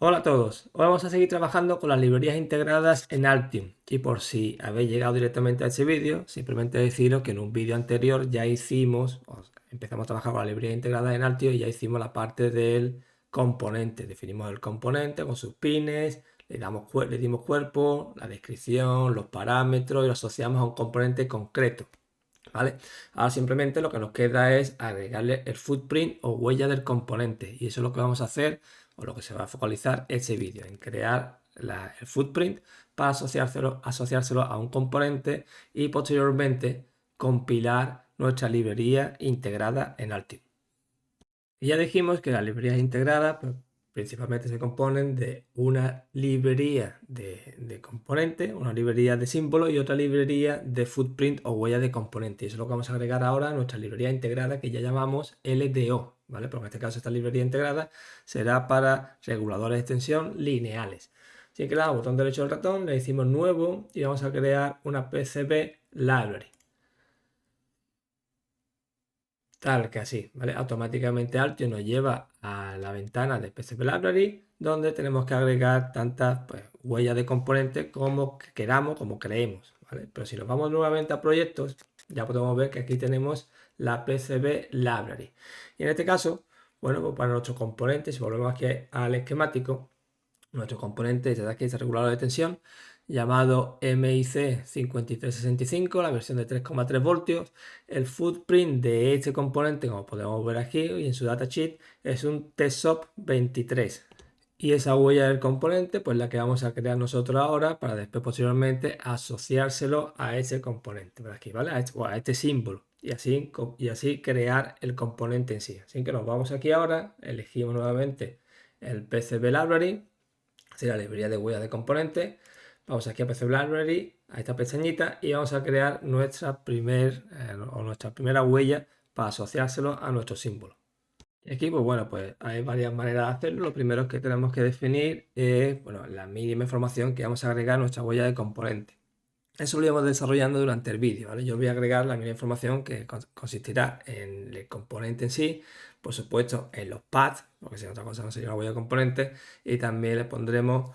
Hola a todos, hoy vamos a seguir trabajando con las librerías integradas en Altium y por si habéis llegado directamente a este vídeo, simplemente deciros que en un vídeo anterior ya empezamos a trabajar con las librerías integradas en Altium y ya hicimos la parte del componente, definimos el componente con sus pines, le dimos cuerpo, la descripción, los parámetros y lo asociamos a un componente concreto. ¿Vale? Ahora simplemente lo que nos queda es agregarle el footprint o huella del componente y eso es lo que vamos a hacer o lo que se va a focalizar este vídeo, en crear el footprint para asociárselo a un componente y posteriormente compilar nuestra librería integrada en Altium. Y ya dijimos que las librerías integradas pues, principalmente se componen de una librería de componente, una librería de símbolo y otra librería de footprint o huella de componente. Y eso es lo que vamos a agregar ahora a nuestra librería integrada que ya llamamos LDO, ¿vale? Pero en este caso esta librería integrada será para reguladores de extensión lineales. Así que le damos botón derecho del ratón, le decimos nuevo y vamos a crear una PCB library. Tal que así, ¿vale? Automáticamente Altium nos lleva a la ventana de PCB Library, donde tenemos que agregar tantas huellas de componentes como queramos, como creemos, ¿vale? Pero si nos vamos nuevamente a proyectos, ya podemos ver que aquí tenemos la PCB Library. Y en este caso, bueno, pues para nuestros componentes, si volvemos aquí al esquemático, nuestro componente es aquí este regulador de tensión llamado MIC 5365, la versión de 3,3 voltios. El footprint de este componente, como podemos ver aquí y en su datasheet, es un TSOP 23. Y esa huella del componente, pues la que vamos a crear nosotros ahora para después posteriormente asociárselo a ese componente, por aquí, ¿vale? A este símbolo. Y así crear el componente en sí. Así que nos vamos aquí ahora, elegimos nuevamente el PCB Library, así la librería de huellas de componentes. Vamos aquí a PCB Library, a esta pestañita, y vamos a crear nuestra primera huella para asociárselo a nuestro símbolo. Y aquí, pues bueno, pues hay varias maneras de hacerlo. Lo primero que tenemos que definir es, bueno, la mínima información que vamos a agregar a nuestra huella de componente. Eso lo iremos desarrollando durante el vídeo, ¿vale? Yo voy a agregar la mínima información que consistirá en el componente en sí, por supuesto en los paths, porque si no otra cosa no sería una huella de componente, y también le pondremos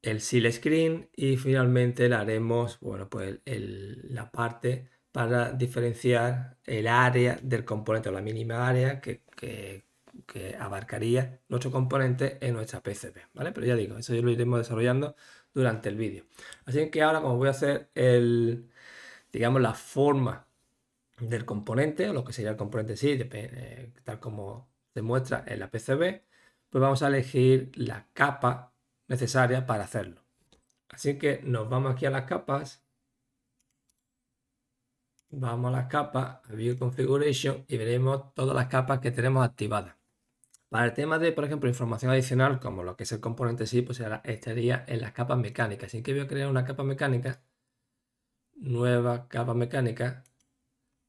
el seal screen y finalmente le haremos, bueno, pues la parte para diferenciar el área del componente o la mínima área que abarcaría nuestro componente en nuestra PCB, ¿vale? Pero ya digo, eso ya lo iremos desarrollando durante el vídeo. Así que ahora, como voy a hacer digamos, la forma del componente, o lo que sería el componente en sí, tal como se muestra en la PCB, pues vamos a elegir la capa necesaria para hacerlo. Así que nos vamos aquí a las capas, vamos a las capas, a View Configuration y veremos todas las capas que tenemos activadas. Para el tema de, por ejemplo, información adicional, como lo que es el componente sí, pues estaría en las capas mecánicas. Así que voy a crear una capa mecánica, nueva capa mecánica,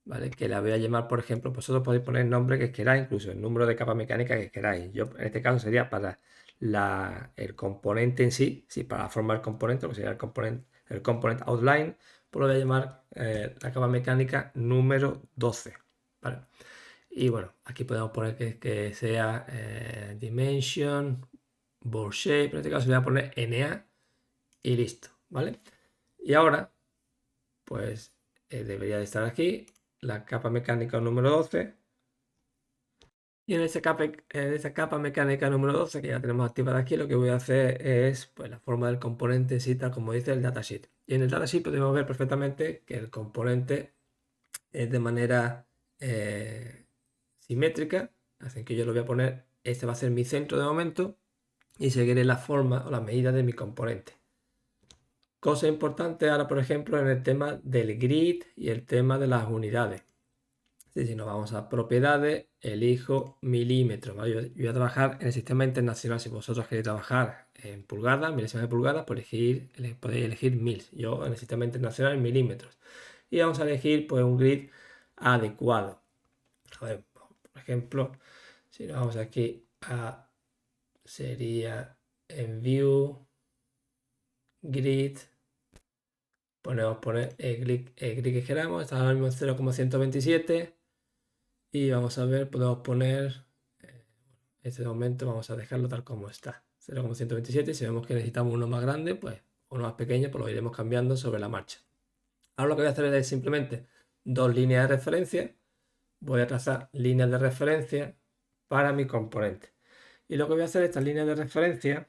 ¿vale? Que la voy a llamar, por ejemplo, vosotros podéis poner el nombre que queráis, incluso el número de capa mecánica que queráis. Yo, en este caso, sería para el componente en sí, para la forma del componente, lo que sería el component outline, pues lo voy a llamar la capa mecánica número 12, ¿vale? Y bueno, aquí podemos poner que sea dimension, board shape, en este caso voy a poner NA y listo, ¿vale? Y ahora, pues debería de estar aquí la capa mecánica número 12. Y en esa capa mecánica número 12 que ya tenemos activada aquí, lo que voy a hacer es pues, la forma del componente en sí, tal como dice el datasheet. Y en el datasheet podemos ver perfectamente que el componente es de manera simétrica. Así que yo lo voy a poner, este va a ser mi centro de momento y seguiré la forma o la medida de mi componente. Cosa importante ahora, por ejemplo, en el tema del grid y el tema de las unidades. Si nos vamos a propiedades, elijo milímetros, ¿vale? Yo voy a trabajar en el sistema internacional. Si vosotros queréis trabajar en pulgadas, milésimas de pulgadas, podéis elegir mil. Yo en el sistema internacional en milímetros. Y vamos a elegir pues, un grid adecuado. A ver, por ejemplo, si nos vamos aquí sería en View, Grid, ponemos poner el grid que queramos, está ahora mismo en 0,127 y vamos a ver, podemos poner, en este momento vamos a dejarlo tal como está, 0,127. Si vemos que necesitamos uno más grande, pues uno más pequeño, pues lo iremos cambiando sobre la marcha. Ahora lo que voy a hacer es simplemente dos líneas de referencia. Voy a trazar líneas de referencia para mi componente. Y lo que voy a hacer, estas líneas de referencia,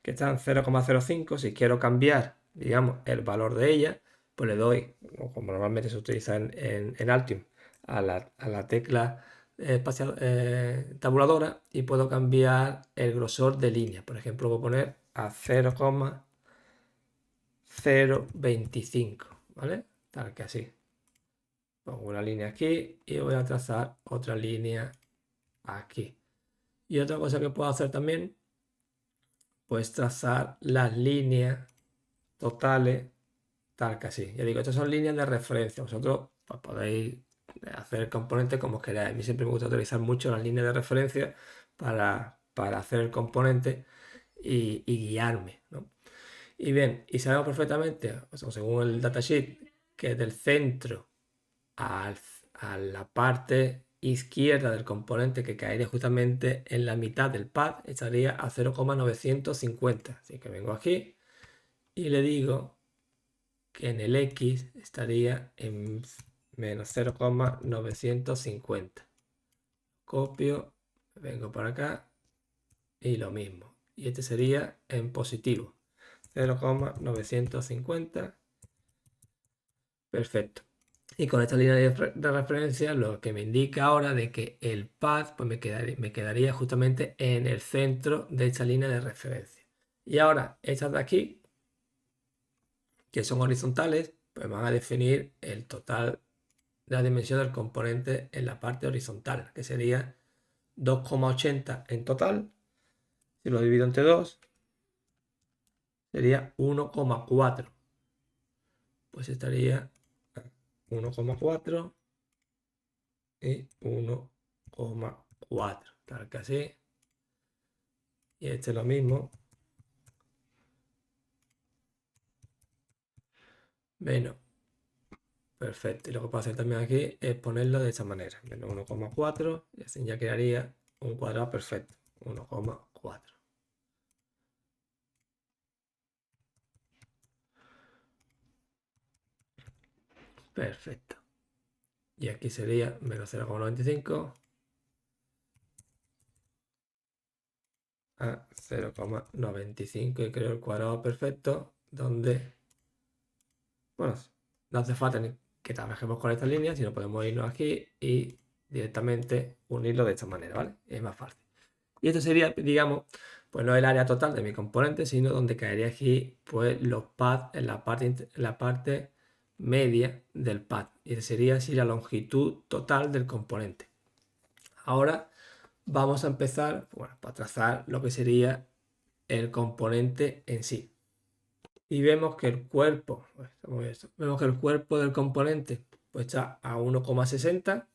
que están 0,05, si quiero cambiar, digamos, el valor de ella, pues le doy, como normalmente se utiliza en Altium, a la tecla tabuladora, y puedo cambiar el grosor de línea. Por ejemplo, voy a poner a 0,025, ¿vale? Tal que así. Pongo una línea aquí y voy a trazar otra línea aquí. Y otra cosa que puedo hacer también, pues trazar las líneas totales tal que así. Ya digo, estas son líneas de referencia. Vosotros pues, podéis hacer el componente como queráis. A mí siempre me gusta utilizar mucho las líneas de referencia para hacer el componente y guiarme, ¿no? Y bien, y sabemos perfectamente, o sea, según el datasheet, que del centro a la parte izquierda del componente, que caería justamente en la mitad del pad, estaría a 0,950. Así que vengo aquí y le digo que en el X estaría en menos 0,950. Copio, vengo para acá y lo mismo. Y este sería en positivo. 0,950. Perfecto. Y con esta línea de referencia, lo que me indica ahora de que el pad pues me quedaría justamente en el centro de esta línea de referencia. Y ahora, estas de aquí, que son horizontales, pues van a definir el total de la dimensión del componente en la parte horizontal, que sería 2,80 en total. Si lo divido entre 2, sería 1,4. Pues estaría 1,4 y 1,4. Tal que así. Y este es lo mismo. Menos. Perfecto. Y lo que puedo hacer también aquí es ponerlo de esta manera. Menos 1,4. Y así ya quedaría un cuadrado perfecto. 1,4. Perfecto. Y aquí sería menos 0,95 a 0,95 y creo el cuadrado perfecto donde, bueno, no hace falta ni que trabajemos con estas líneas, sino podemos irnos aquí y directamente unirlo de esta manera, ¿vale? Es más fácil. Y esto sería, digamos, pues no el área total de mi componente, sino donde caería aquí pues los pads en la parte media del pad. Y esa sería así la longitud total del componente. Ahora vamos a empezar, bueno, para trazar lo que sería el componente en sí. Y vemos que el cuerpo, vemos que el cuerpo del componente pues está a 1,60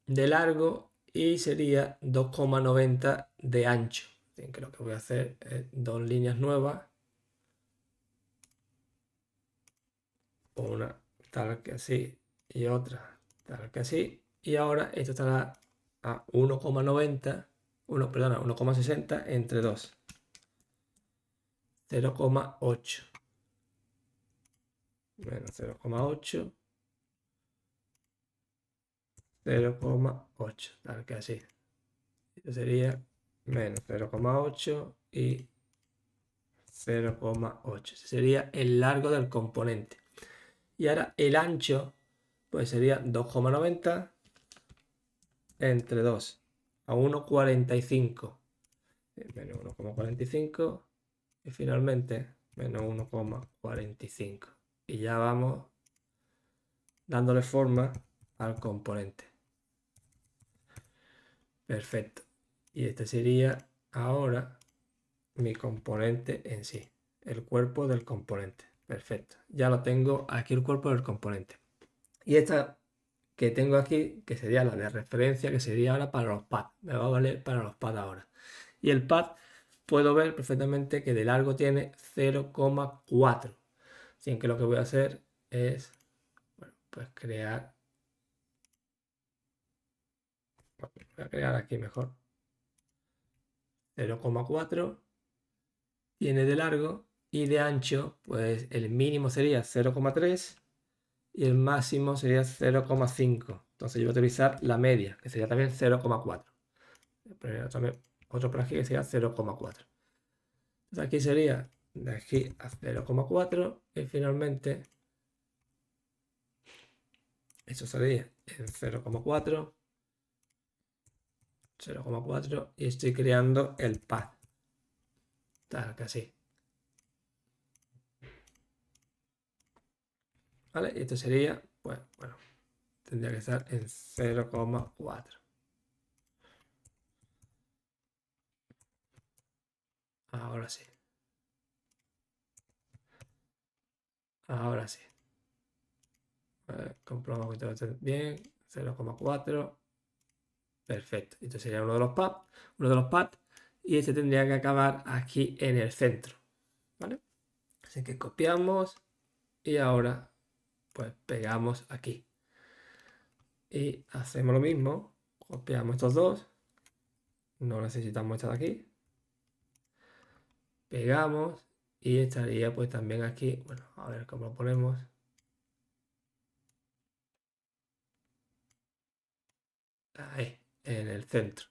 de largo y sería 2,90 de ancho. Así que lo que voy a hacer es dos líneas nuevas, una tal que así y otra tal que así. Y ahora esto estará a 1,90, perdona, 1,60 entre 2. 0,8 menos 0,8, 0,8, tal que así. Esto sería menos 0,8 y 0,8. Ese sería el largo del componente. Y ahora el ancho, pues sería 2,90 entre 2 a 1,45. Menos 1,45 y finalmente menos 1,45. Y ya vamos dándole forma al componente. Perfecto. Y este sería ahora mi componente en sí. El cuerpo del componente. Perfecto. Ya lo tengo aquí el cuerpo del componente. Y esta que tengo aquí, que sería la de referencia, que sería ahora para los pads. Me va a valer para los pads ahora. Y el pad puedo ver perfectamente que de largo tiene 0,4. Así que lo que voy a hacer es, bueno, pues crear. Voy a crear aquí mejor 0,4 tiene de largo y de ancho, pues el mínimo sería 0,3 y el máximo sería 0,5. Entonces yo voy a utilizar la media, que sería también 0,4. Otro por aquí que sería 0,4. Entonces aquí sería de aquí a 0,4 y finalmente eso sería en 0,4, 0,4 y estoy creando el pad. Tal que así. ¿Vale? Y esto sería, pues, bueno, tendría que estar en 0,4. Ahora sí. Ahora sí. Comprobamos que todo esté bien. 0,4. Perfecto. Esto sería uno de los pads. Y este tendría que acabar aquí en el centro. ¿Vale? Así que copiamos. Y ahora, pues pegamos aquí. Y hacemos lo mismo. Copiamos estos dos. No necesitamos esta de aquí. Pegamos. Y estaría pues también aquí. Bueno, a ver cómo lo ponemos. Ahí, en el centro.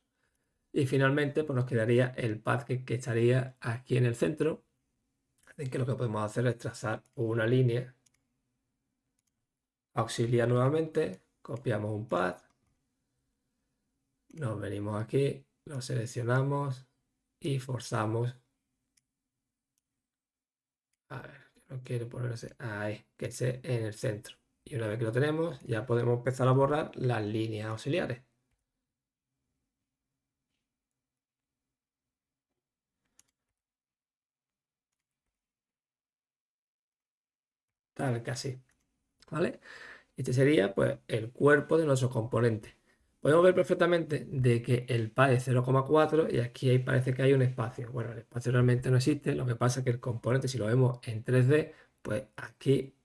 Y finalmente pues nos quedaría el pad que estaría aquí en el centro. Así que lo que podemos hacer es trazar una línea auxiliar nuevamente, copiamos un pad, nos venimos aquí, lo seleccionamos y forzamos. A ver, no quiero ponerse ahí, que esté en el centro. Y una vez que lo tenemos, ya podemos empezar a borrar las líneas auxiliares. Tal que así. ¿Vale? Este sería pues el cuerpo de nuestro componente. Podemos ver perfectamente de que el pad es 0,4 y aquí parece que hay un espacio. Bueno, el espacio realmente no existe, lo que pasa es que el componente, si lo vemos en 3D, pues aquí,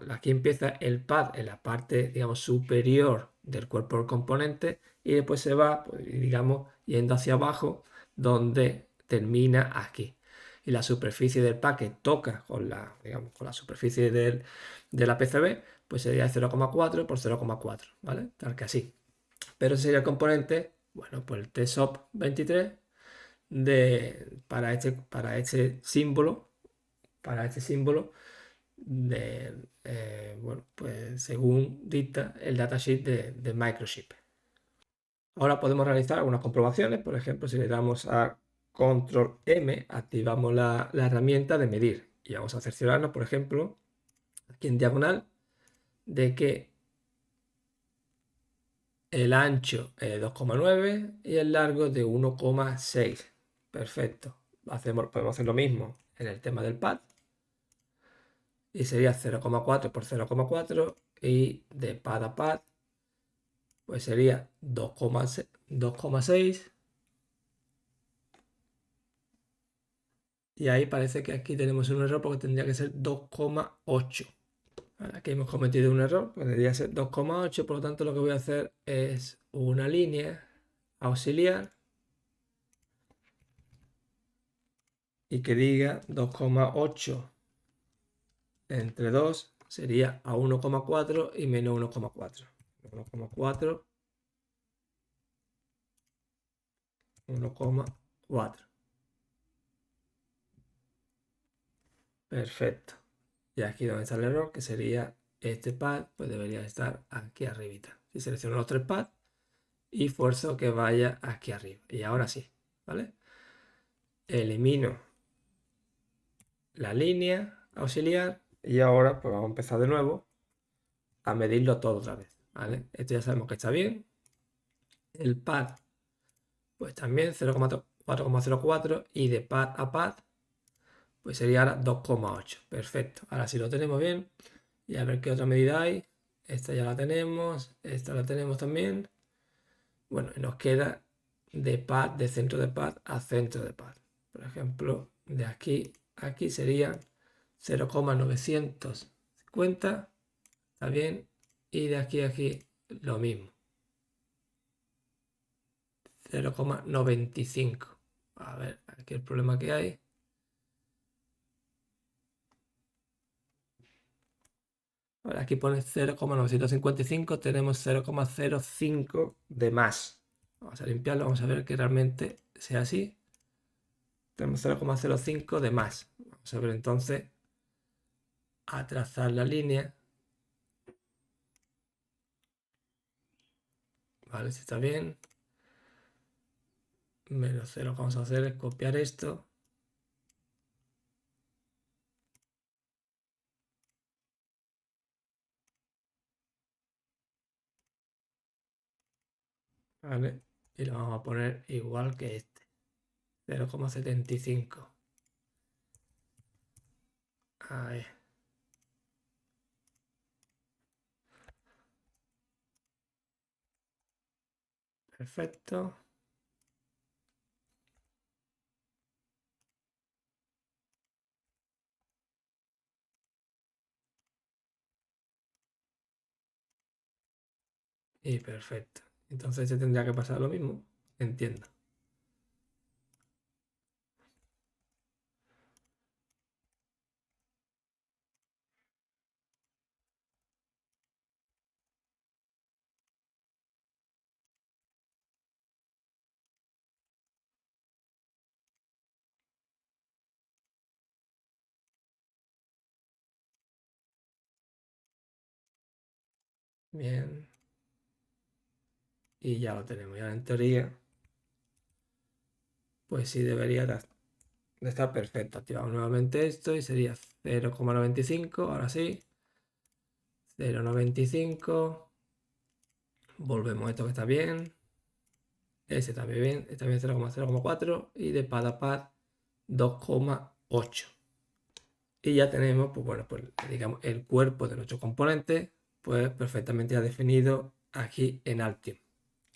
aquí empieza el pad en la parte, digamos, superior del cuerpo del componente y después se va, pues, digamos, yendo hacia abajo donde termina aquí. Y la superficie del pad que toca con la, digamos, con la superficie de la PCB, pues sería 0,4 por 0,4, ¿vale? Tal que así. Pero ese sería el componente, bueno, pues el TSOP 23 para este símbolo bueno, pues según dicta el datasheet de Microchip. Ahora podemos realizar algunas comprobaciones, por ejemplo, si le damos a Control M, activamos la herramienta de medir y vamos a cerciorarnos, por ejemplo, aquí en diagonal, de que el ancho es 2,9 y el largo de 1,6. Perfecto. Podemos hacer lo mismo en el tema del pad. Y sería 0,4 por 0,4 y de pad a pad pues sería 2,6. Y ahí parece que aquí tenemos un error porque tendría que ser 2,8. Aquí hemos cometido un error, pues debería ser 2,8, por lo tanto lo que voy a hacer es una línea auxiliar y que diga 2,8 entre 2 sería a 1,4 y menos 1,4. 1,4, 1,4. Perfecto. Y aquí donde está el error, que sería este pad, pues debería estar aquí arribita. Si selecciono los tres pads y fuerzo que vaya aquí arriba. Y ahora sí, ¿vale? Elimino la línea auxiliar y ahora pues vamos a empezar de nuevo a medirlo todo otra vez, ¿vale? Esto ya sabemos que está bien. El pad, pues también 0,4,04 y de pad a pad, pues sería ahora 2,8. Perfecto. Ahora sí lo tenemos bien. Y a ver qué otra medida hay. Esta ya la tenemos. Esta la tenemos también. Bueno, y nos queda de pad, de centro de pad a centro de pad. Por ejemplo, de aquí a aquí serían 0,950. ¿Está bien? Y de aquí a aquí lo mismo. 0,95. A ver, aquí el problema que hay. Ahora aquí pone 0,955, tenemos 0,05 de más. Vamos a limpiarlo, vamos a ver que realmente sea así. Tenemos 0,05 de más. Vamos a ver entonces a trazar la línea. Vale, si está bien. Menos 0, lo que vamos a hacer es copiar esto. Vale, y lo vamos a poner igual que este. 0,75. Ahí. Perfecto. Y perfecto. Entonces se tendría que pasar lo mismo. Entiendo. Bien. Y ya lo tenemos. Ya en teoría, pues sí debería de estar perfecto. Activamos nuevamente esto y sería 0,95. Ahora sí. 0,95. Volvemos a esto que está bien. Ese también bien. Este también 0,0,4. Y de pad a pad 2,8. Y ya tenemos, pues bueno, pues digamos el cuerpo de nuestro componente, pues perfectamente ya definido aquí en Altium.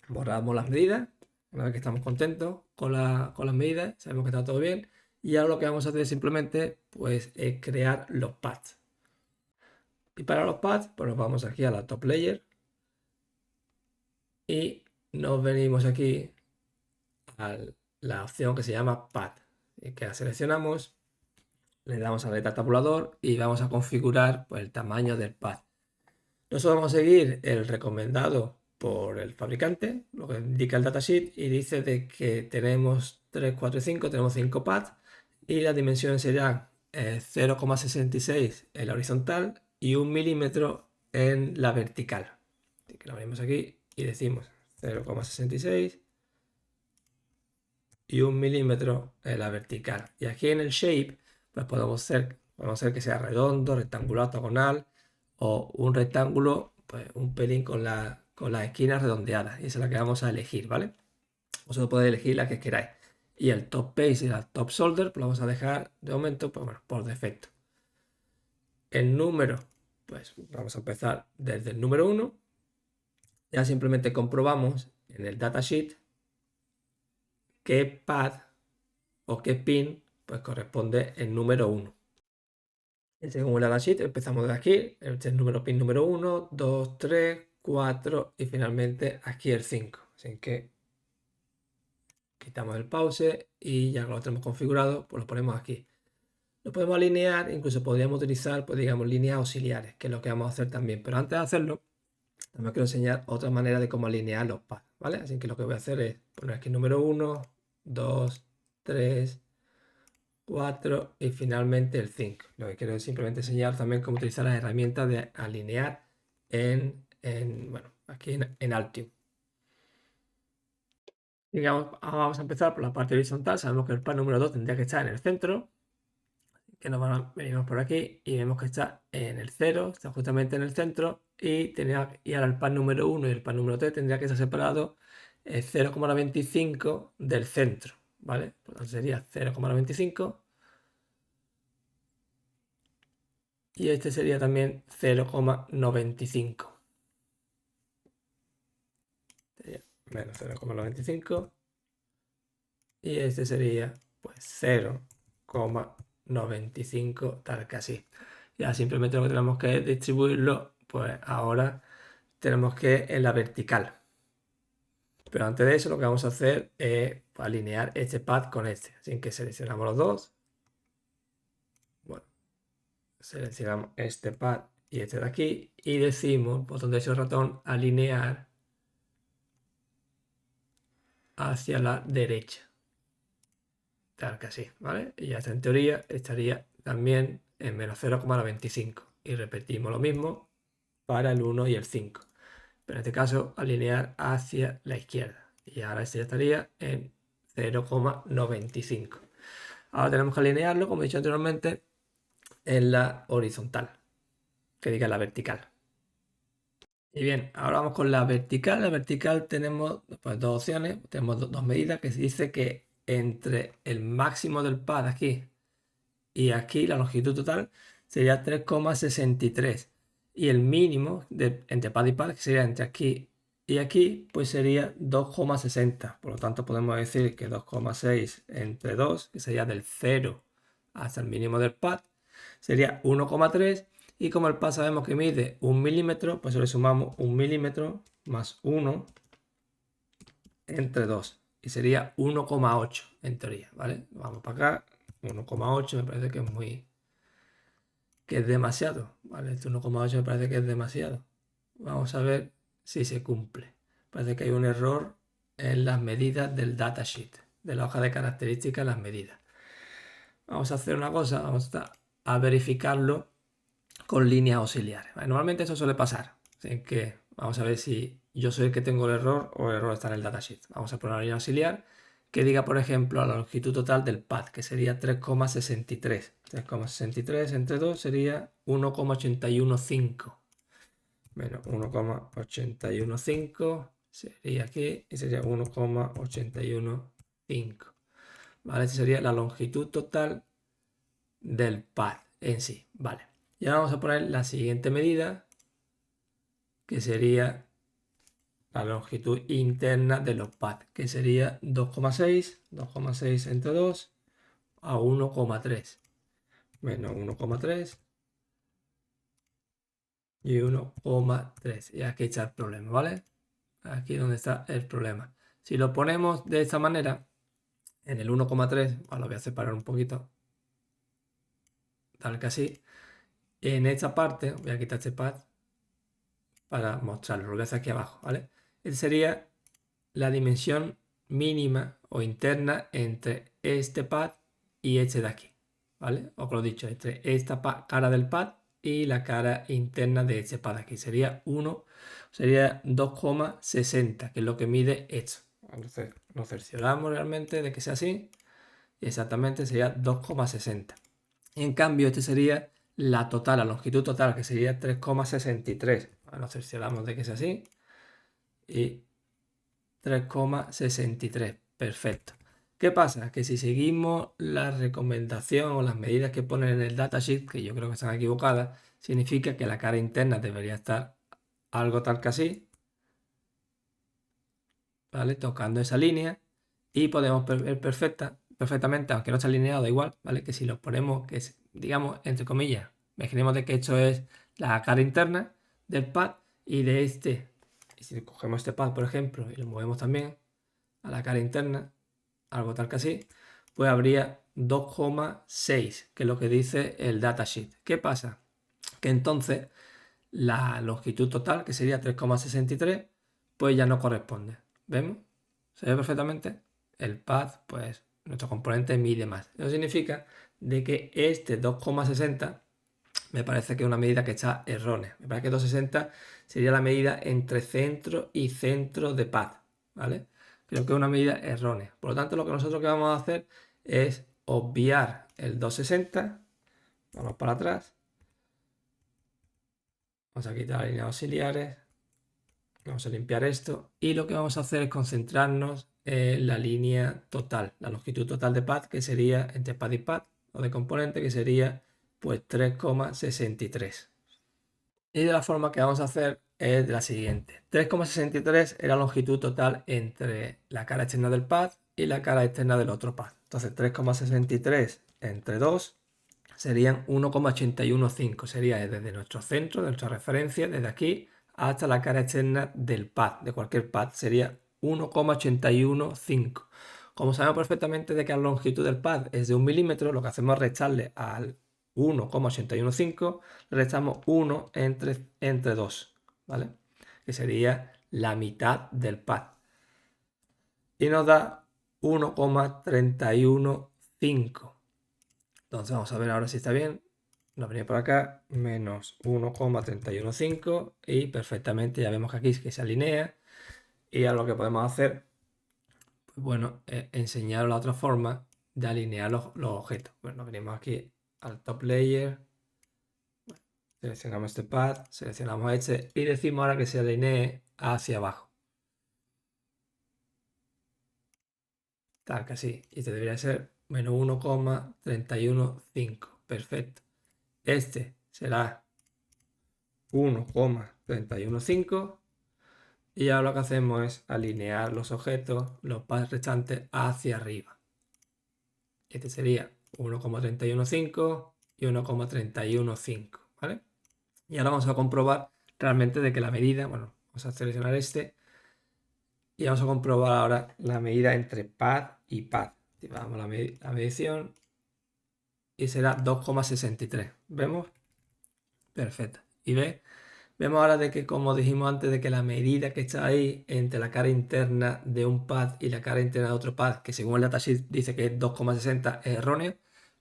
Borramos las medidas, una vez que estamos contentos con las medidas, sabemos que está todo bien. Y ahora lo que vamos a hacer simplemente, pues es crear los paths. Y para los paths, pues nos vamos aquí a la top layer y nos venimos aquí a la opción que se llama path, y que la seleccionamos, le damos a la letra tabulador y vamos a configurar pues, el tamaño del path. Nosotros vamos a seguir el recomendado por el fabricante, lo que indica el datasheet, y dice de que tenemos 3, 4 y 5, tenemos 5 pads y las dimensiones serán 0,66 en la horizontal y 1 milímetro en la vertical. Así que lo abrimos aquí y decimos 0,66 y 1 milímetro en la vertical. Y aquí en el shape, pues podemos hacer que sea redondo, rectangular, octogonal o un rectángulo, pues un pelín con las esquinas redondeadas. Y esa es la que vamos a elegir, ¿vale? Vosotros podéis elegir la que queráis. Y el top base y la top shoulder, pues lo vamos a dejar de momento, pues bueno, por defecto. El número, pues vamos a empezar desde el número 1. Ya simplemente comprobamos en el datasheet qué pad o qué pin pues corresponde el número 1. Según el datasheet empezamos de aquí, este es el número pin número 1, 2, 3, 4 y finalmente aquí el 5. Así que quitamos el pause y ya que lo tenemos configurado, pues lo ponemos aquí. Lo podemos alinear, incluso podríamos utilizar, pues digamos, líneas auxiliares, que es lo que vamos a hacer también. Pero antes de hacerlo, también quiero enseñar otra manera de cómo alinear los pads, ¿vale? Así que lo que voy a hacer es poner aquí el número 1, 2, 3, 4 y finalmente el 5. Lo que quiero es simplemente enseñar también cómo utilizar las herramientas de alinear bueno, aquí en Altium. Digamos, vamos a empezar por la parte horizontal. Sabemos que el par número 2 tendría que estar en el centro. Que venimos por aquí y vemos que está en el 0, está justamente en el centro. Y ahora el par número 1 y el par número 3 tendría que estar separado 0,25 del centro. ¿Vale? Por lo tanto sería 0,95. Y este sería también 0,95. Sería menos 0,95. Y este sería pues 0,95 tal que así. Ya simplemente lo que tenemos que es distribuirlo, pues ahora tenemos que en la vertical. Pero antes de eso lo que vamos a hacer es alinear este pad con este. Así que seleccionamos los dos. Bueno, seleccionamos este pad y este de aquí y decimos, botón derecho del ratón, alinear hacia la derecha. Tal que así, ¿vale? Y ya está, en teoría estaría también en menos 0,95. Y repetimos lo mismo para el 1 y el 5. Pero en este caso, alinear hacia la izquierda. Y ahora este ya estaría en 0,95. Ahora tenemos que alinearlo, como he dicho anteriormente, en la horizontal, que diga la vertical. Y bien, ahora vamos con la vertical. La vertical tenemos pues, dos opciones, tenemos dos medidas que se dice que entre el máximo del pad aquí y aquí la longitud total sería 3,63 y el mínimo entre pad y pad, que sería entre aquí y aquí, pues sería 2,60. Por lo tanto podemos decir que 2,6 entre 2, que sería del 0 hasta el mínimo del pad, sería 1,3 y como el pad sabemos que mide 1 milímetro, pues le sumamos 1 milímetro más 1 entre 2 y sería 1,8 en teoría, ¿vale? Vamos para acá, 1,8 me parece que es demasiado, ¿vale? Este 1,8 me parece que es demasiado. Vamos a ver si se cumple. Parece que hay un error en las medidas del datasheet, de la hoja de características, las medidas. Vamos a hacer una cosa, vamos a verificarlo con líneas auxiliares. ¿Vale? Normalmente eso suele pasar. Así que vamos a ver si yo soy el que tengo el error o el error está en el datasheet. Vamos a poner una línea auxiliar que diga, por ejemplo, la longitud total del pad, que sería 3,63. 3,63 entre 2 sería 1,815. Menos 1,815 sería aquí y sería 1,815. ¿Vale? Esa sería la longitud total del pad en sí. Vale. Y ahora vamos a poner la siguiente medida, que sería la longitud interna de los pads, que sería 2,6 entre 2 a 1,3. Menos 1,3 y 1,3. Y aquí está el problema, ¿vale? Aquí es donde está el problema. Si lo ponemos de esta manera, en el 1,3, lo voy a separar un poquito, tal que así. En esta parte, voy a quitar este pad para mostrarlo, lo voy a hacer aquí abajo, ¿vale? Esta sería la dimensión mínima o interna entre este pad y este de aquí, ¿vale? O como lo he dicho, entre esta cara del pad y la cara interna de este pad aquí. Sería 2,60, que es lo que mide esto. Entonces, nos cercioramos realmente de que sea así. Y exactamente sería 2,60. En cambio, este sería la total, la longitud total, que sería 3,63. Nos cercioramos de que sea así. Y 3,63. Perfecto. ¿Qué pasa? Que si seguimos la recomendación o las medidas que ponen en el datasheet, que yo creo que están equivocadas, significa que la cara interna debería estar algo tal que así, ¿vale? Tocando esa línea y podemos ver perfectamente, aunque no está alineado, da igual, ¿vale? Que si lo ponemos, que es, digamos, entre comillas, imaginemos de que esto es la cara interna del pad y de este. Y si cogemos este pad, por ejemplo, y lo movemos también a la cara interna, algo tal que así, pues habría 2,6, que es lo que dice el datasheet. ¿Qué pasa? Que entonces la longitud total, que sería 3,63, pues ya no corresponde. ¿Vemos? ¿Se ve perfectamente? El pad, pues nuestro componente mide más. Eso significa de que este 2,60 me parece que es una medida que está errónea. Me parece que 2,60 sería la medida entre centro y centro de pad, ¿vale? Creo que es una medida errónea. Por lo tanto, lo que nosotros que vamos a hacer es obviar el 2,60. Vamos para atrás. Vamos a quitar las líneas auxiliares. Vamos a limpiar esto. Y lo que vamos a hacer es concentrarnos en la línea total, la longitud total de pad, que sería entre pad y pad, o de componente, que sería pues 3,63. Y de la forma que vamos a hacer es la siguiente. 3,63 es la longitud total entre la cara externa del pad y la cara externa del otro pad. Entonces 3,63 entre 2 serían 1,815. Sería desde nuestro centro, de nuestra referencia, desde aquí hasta la cara externa del pad, de cualquier pad, sería 1,815. Como sabemos perfectamente de que la longitud del pad es de 1 milímetro, lo que hacemos es restarle al 1,815, le restamos 1 entre 2, ¿vale? Que sería la mitad del pad. Y nos da 1,315. Entonces vamos a ver ahora si está bien. Nos venía por acá, menos 1,315 y perfectamente ya vemos que aquí que se alinea. Y ahora lo que podemos hacer, pues bueno, es enseñar la otra forma de alinear los objetos. Bueno, nos venimos aquí al top layer, seleccionamos este pad, seleccionamos este y decimos ahora que se alinee hacia abajo. Tal que así. Y este debería ser menos 1,315. Perfecto. Este será 1,315 y ahora lo que hacemos es alinear los objetos, los pads restantes hacia arriba. Este sería 1,315 y 1,315, ¿vale? Y ahora vamos a comprobar realmente de que la medida, bueno, vamos a seleccionar este y vamos a comprobar ahora la medida entre pad y pad. Activamos la medición y será 2,63. ¿Vemos? Perfecto. Y vemos ahora de que, como dijimos antes, de que la medida que está ahí entre la cara interna de un pad y la cara interna de otro pad, que según el datasheet dice que es 2,60, es erróneo,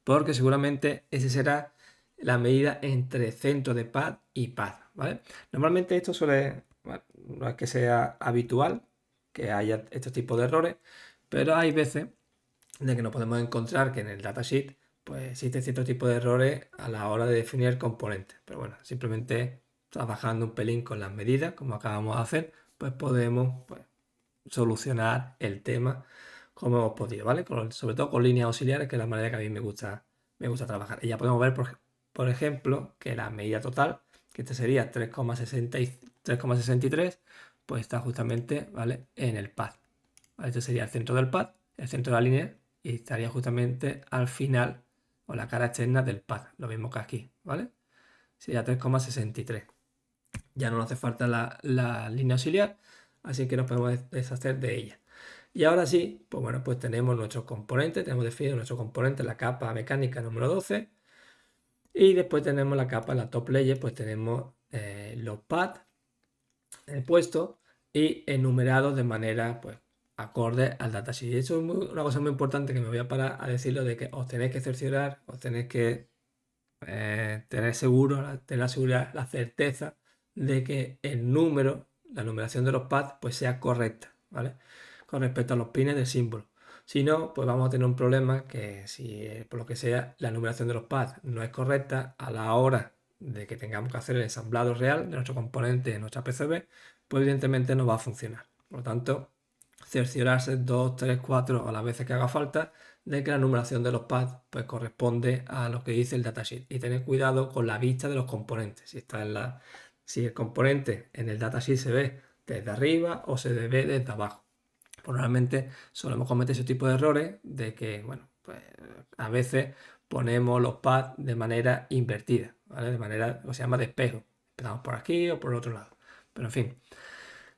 porque seguramente esa será la medida entre centro de pad y pad, ¿vale? Normalmente esto suele, bueno, no es que sea habitual que haya estos tipos de errores, pero hay veces de que nos podemos encontrar que en el datasheet pues existe cierto tipo de errores a la hora de definir el componente. Pero bueno, simplemente trabajando un pelín con las medidas, como acabamos de hacer, pues podemos solucionar el tema como hemos podido, ¿vale? Sobre todo con líneas auxiliares, que es la manera que a mí me gusta trabajar. Y ya podemos ver, por ejemplo, que la medida total, que este sería 3,63, pues está justamente, ¿vale?, en el pad. ¿Vale? Este sería el centro del pad, el centro de la línea, y estaría justamente al final o la cara externa del pad, lo mismo que aquí, ¿vale? Sería 3,63. Ya no nos hace falta la línea auxiliar, así que nos podemos deshacer de ella. Y ahora sí, pues bueno, pues tenemos nuestro componente, tenemos definido nuestro componente, la capa mecánica número 12, y después tenemos la capa, la top layer, pues tenemos los pads puestos y enumerados de manera, pues, acorde al datasheet. Y eso es una cosa muy importante que me voy a parar a decirlo, de que os tenéis que cerciorar, os tenéis que tener seguro, tener la seguridad, la certeza de que el número, la numeración de los pads, pues sea correcta, ¿vale? Con respecto a los pines del símbolo. Si no, pues vamos a tener un problema que si por lo que sea la numeración de los pads no es correcta a la hora de que tengamos que hacer el ensamblado real de nuestro componente en nuestra PCB, pues evidentemente no va a funcionar. Por lo tanto, cerciorarse 2, 3, 4 o las veces que haga falta de que la numeración de los pads pues corresponde a lo que dice el datasheet, y tener cuidado con la vista de los componentes, si el componente en el datasheet se ve desde arriba o se ve desde abajo. Pues normalmente solemos cometer ese tipo de errores de que, bueno, pues a veces ponemos los pads de manera invertida, ¿vale? De manera, lo se llama de espejo. Empezamos por aquí o por el otro lado. Pero en fin,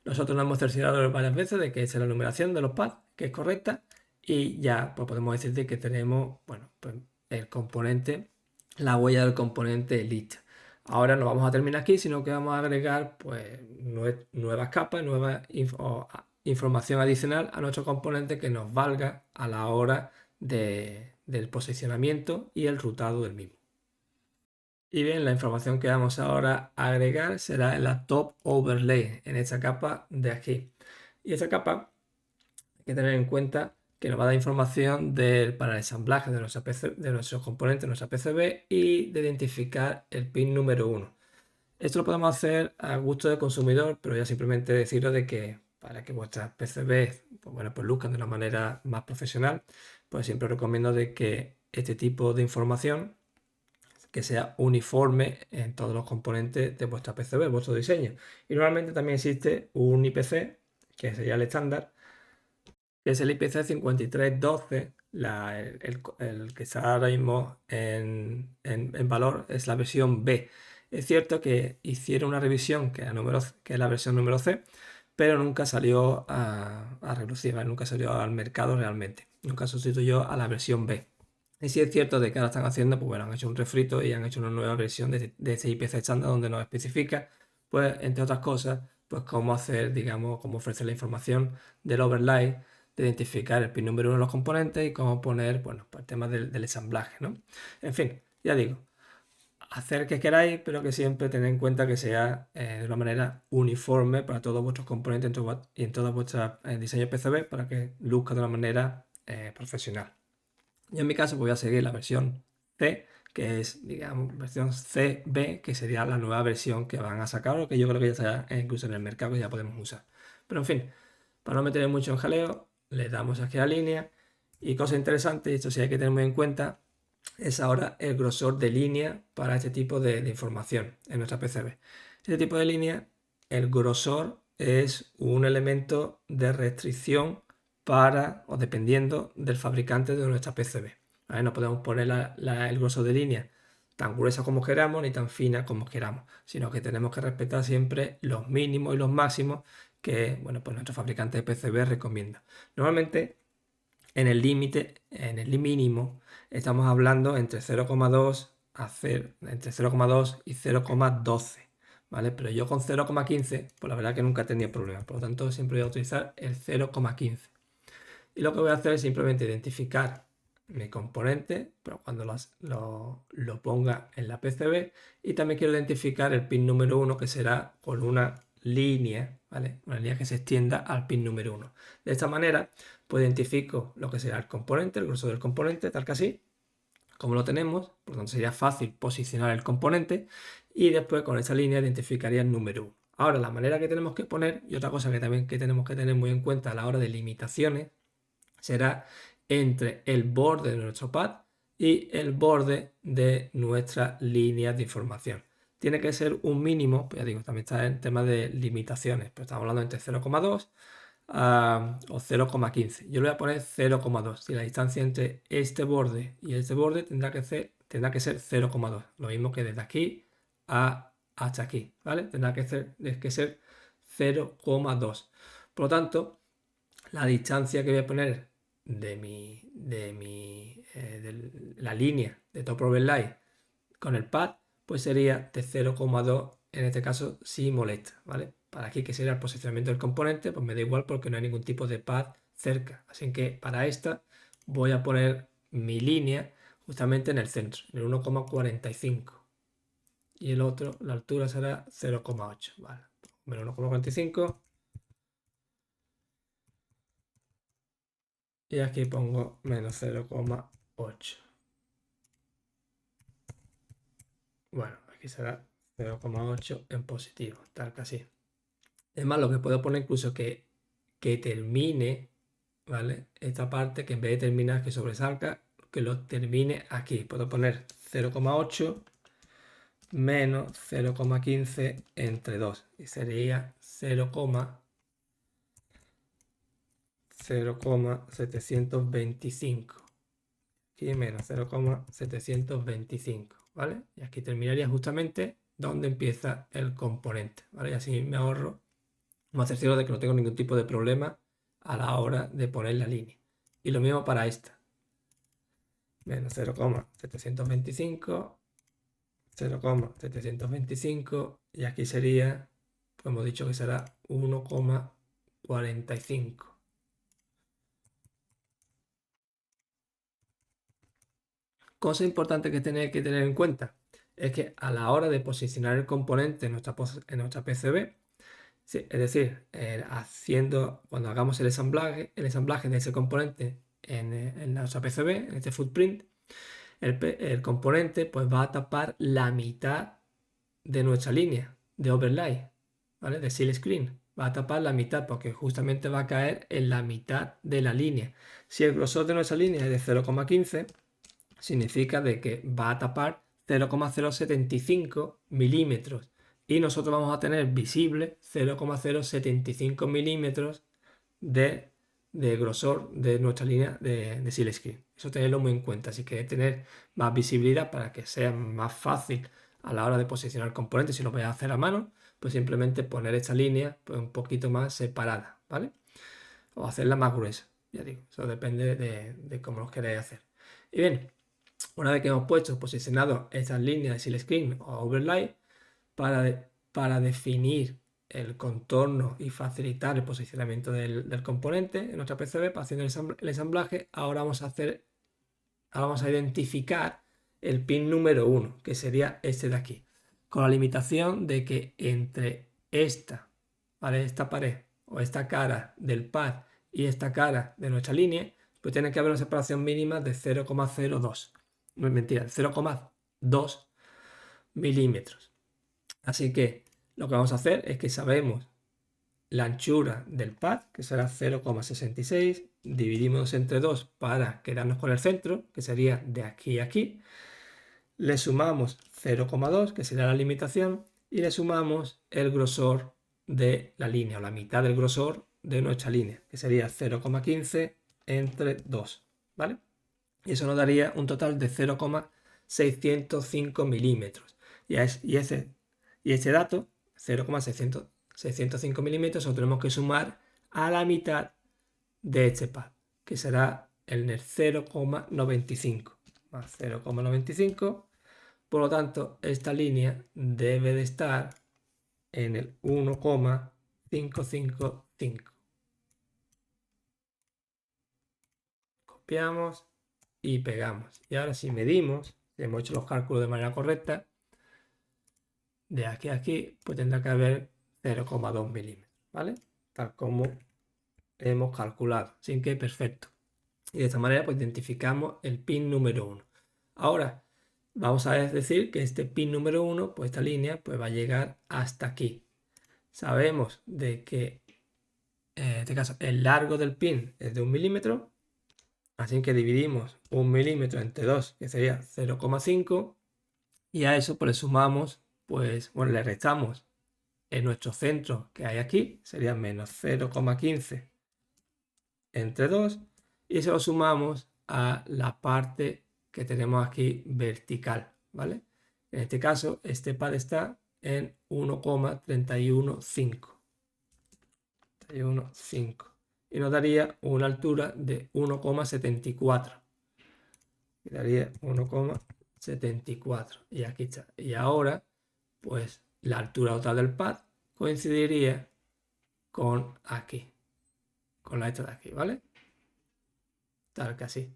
nosotros nos hemos cerciorado varias veces de que esa es la numeración de los pads, que es correcta, y ya pues podemos decir que tenemos, bueno, pues el componente, la huella del componente list. Ahora no vamos a terminar aquí, sino que vamos a agregar pues nuevas capas, nueva información adicional a nuestro componente que nos valga a la hora del posicionamiento y el rutado del mismo. Y bien, la información que vamos ahora a agregar será en la top overlay, en esta capa de aquí. Y esta capa hay que tener en cuenta que nos va a dar información para el ensamblaje de nuestros componentes, de nuestra PCB, y de identificar el pin número 1. Esto lo podemos hacer a gusto del consumidor, pero ya simplemente deciros de que para que vuestras PCBs pues bueno, pues luzcan de una manera más profesional, pues siempre os recomiendo de que este tipo de información que sea uniforme en todos los componentes de vuestra PCB, vuestro diseño. Y normalmente también existe un IPC, que sería el estándar, que es el IPC 5312, el que está ahora mismo en valor es la versión B. Es cierto que hicieron una revisión que es la versión número C, pero nunca salió a relucir, ¿vale? Nunca salió al mercado realmente. Nunca sustituyó a la versión B. Y si es cierto de que ahora están haciendo, pues bueno, han hecho un refrito y han hecho una nueva versión de este IPC estándar donde nos especifica, pues entre otras cosas, pues cómo hacer, digamos, cómo ofrecer la información del overlay, de identificar el pin número 1 de los componentes y cómo poner, bueno, pues el tema del ensamblaje, ¿no? En fin, ya digo, hacer que queráis, pero que siempre tened en cuenta que sea de una manera uniforme para todos vuestros componentes y en todos vuestros diseños PCB para que luzca de una manera profesional. Yo en mi caso voy a seguir la versión C, que es, digamos, versión CB, que sería la nueva versión que van a sacar o que yo creo que ya está incluso en el mercado que ya podemos usar. Pero en fin, para no meter mucho en jaleo, le damos aquí a la línea y cosa interesante, y esto sí hay que tener muy en cuenta, es ahora el grosor de línea para este tipo de información en nuestra PCB. Este tipo de línea, el grosor es un elemento de restricción para o dependiendo del fabricante de nuestra PCB. ¿Vale? No podemos poner el grosor de línea tan gruesa como queramos ni tan fina como queramos, sino que tenemos que respetar siempre los mínimos y los máximos que bueno, pues nuestro fabricante de PCB recomienda. Normalmente en el límite, en el mínimo, estamos hablando entre 0,2 entre 0,2 y 0,12, ¿vale? Pero yo con 0,15, pues la verdad que nunca he tenido problemas, por lo tanto siempre voy a utilizar el 0,15. Y lo que voy a hacer es simplemente identificar mi componente, pero cuando lo ponga en la PCB, y también quiero identificar el pin número 1, que será con una línea, ¿vale? Una línea que se extienda al pin número 1. De esta manera, pues identifico lo que será el componente, el grosor del componente, tal que así, como lo tenemos, por lo tanto sería fácil posicionar el componente, y después con esa línea identificaría el número 1. Ahora, la manera que tenemos que poner, y otra cosa que también que tenemos que tener muy en cuenta a la hora de limitaciones, será entre el borde de nuestro pad y el borde de nuestra línea de información. Tiene que ser un mínimo, pues ya digo, también está en tema de limitaciones, pero estamos hablando entre 0,2 o 0,15. Yo le voy a poner 0,2. Si la distancia entre este borde y este borde tendrá que ser 0,2. Lo mismo que desde aquí hasta aquí, ¿vale? Tendrá que ser 0,2. Por lo tanto, la distancia que voy a poner de la línea de top overlay con el pad, pues sería de 0,2 en este caso si molesta, ¿vale? Para aquí que sería el posicionamiento del componente, pues me da igual porque no hay ningún tipo de pad cerca. Así que para esta voy a poner mi línea justamente en el centro, en el 1,45. Y el otro, la altura será 0,8, ¿vale? Menos 1,45. Y aquí pongo menos 0,8. Bueno, aquí será 0,8 en positivo, tal que así. Es más, lo que puedo poner incluso que termine, ¿vale? Esta parte, que en vez de terminar, que sobresalga, que lo termine aquí. Puedo poner 0,8 menos 0,15 entre 2. Y sería 0,725. Aquí menos 0,725, ¿vale? Y aquí terminaría justamente donde empieza el componente, ¿vale? Y así me ahorro, me cercioro de que no tengo ningún tipo de problema a la hora de poner la línea. Y lo mismo para esta. Menos 0,725, 0,725, y aquí sería, pues hemos dicho que será 1,45. Cosa importante que tener en cuenta es que a la hora de posicionar el componente en nuestra PCB, sí, es decir, cuando hagamos el ensamblaje de ese componente en nuestra PCB, en este footprint, el componente pues va a tapar la mitad de nuestra línea de overlay, ¿vale? De seal screen. Va a tapar la mitad porque justamente va a caer en la mitad de la línea. Si el grosor de nuestra línea es de 0,15, significa de que va a tapar 0,075 milímetros y nosotros vamos a tener visible 0,075 milímetros de, grosor de nuestra línea de seal screen. Eso tenerlo muy en cuenta. Si queréis tener más visibilidad para que sea más fácil a la hora de posicionar el componente, si lo vais a hacer a mano, pues simplemente poner esta línea pues un poquito más separada, ¿vale? O hacerla más gruesa, ya digo, eso depende de cómo lo queráis hacer. Y bien, una vez que hemos puesto, posicionado estas líneas de Silk Screen o Overlay para definir el contorno y facilitar el posicionamiento del componente en nuestra PCB, para hacer el ensamblaje, ahora vamos a identificar el pin número 1, que sería este de aquí, con la limitación de que entre esta pared o esta cara del pad y esta cara de nuestra línea, pues tiene que haber una separación mínima de 0,02. No es mentira, 0,2 milímetros. Así que lo que vamos a hacer es que sabemos la anchura del pad, que será 0,66, dividimos entre 2 para quedarnos con el centro, que sería de aquí a aquí. Le sumamos 0,2, que será la limitación, y le sumamos el grosor de la línea, o la mitad del grosor de nuestra línea, que sería 0,15 entre 2, ¿vale? Y eso nos daría un total de 0,605 milímetros. Y ese dato, 0,605 milímetros, lo tenemos que sumar a la mitad de este pad, que será el 0,95 más 0,95. Por lo tanto, esta línea debe de estar en el 1,555. Copiamos y pegamos. Y ahora si medimos, si hemos hecho los cálculos de manera correcta, de aquí a aquí, pues tendrá que haber 0,2 milímetros, ¿vale? Tal como hemos calculado. Así que perfecto. Y de esta manera pues identificamos el pin número 1. Ahora vamos a decir que este pin número 1, pues esta línea pues va a llegar hasta aquí. Sabemos de que en este caso el largo del pin es de 1 milímetro, así que dividimos 1 milímetro entre 2, que sería 0,5, y a eso pues le sumamos, pues bueno, le restamos en nuestro centro que hay aquí, sería menos 0,15 entre 2, y se lo sumamos a la parte que tenemos aquí vertical, ¿vale? En este caso, este pad está en 1,315. Y nos daría una altura de 1,74. Y daría 1,74. Y aquí está. Y ahora, pues la altura total del pad coincidiría con aquí. Con la esta de aquí, ¿vale? Tal que así.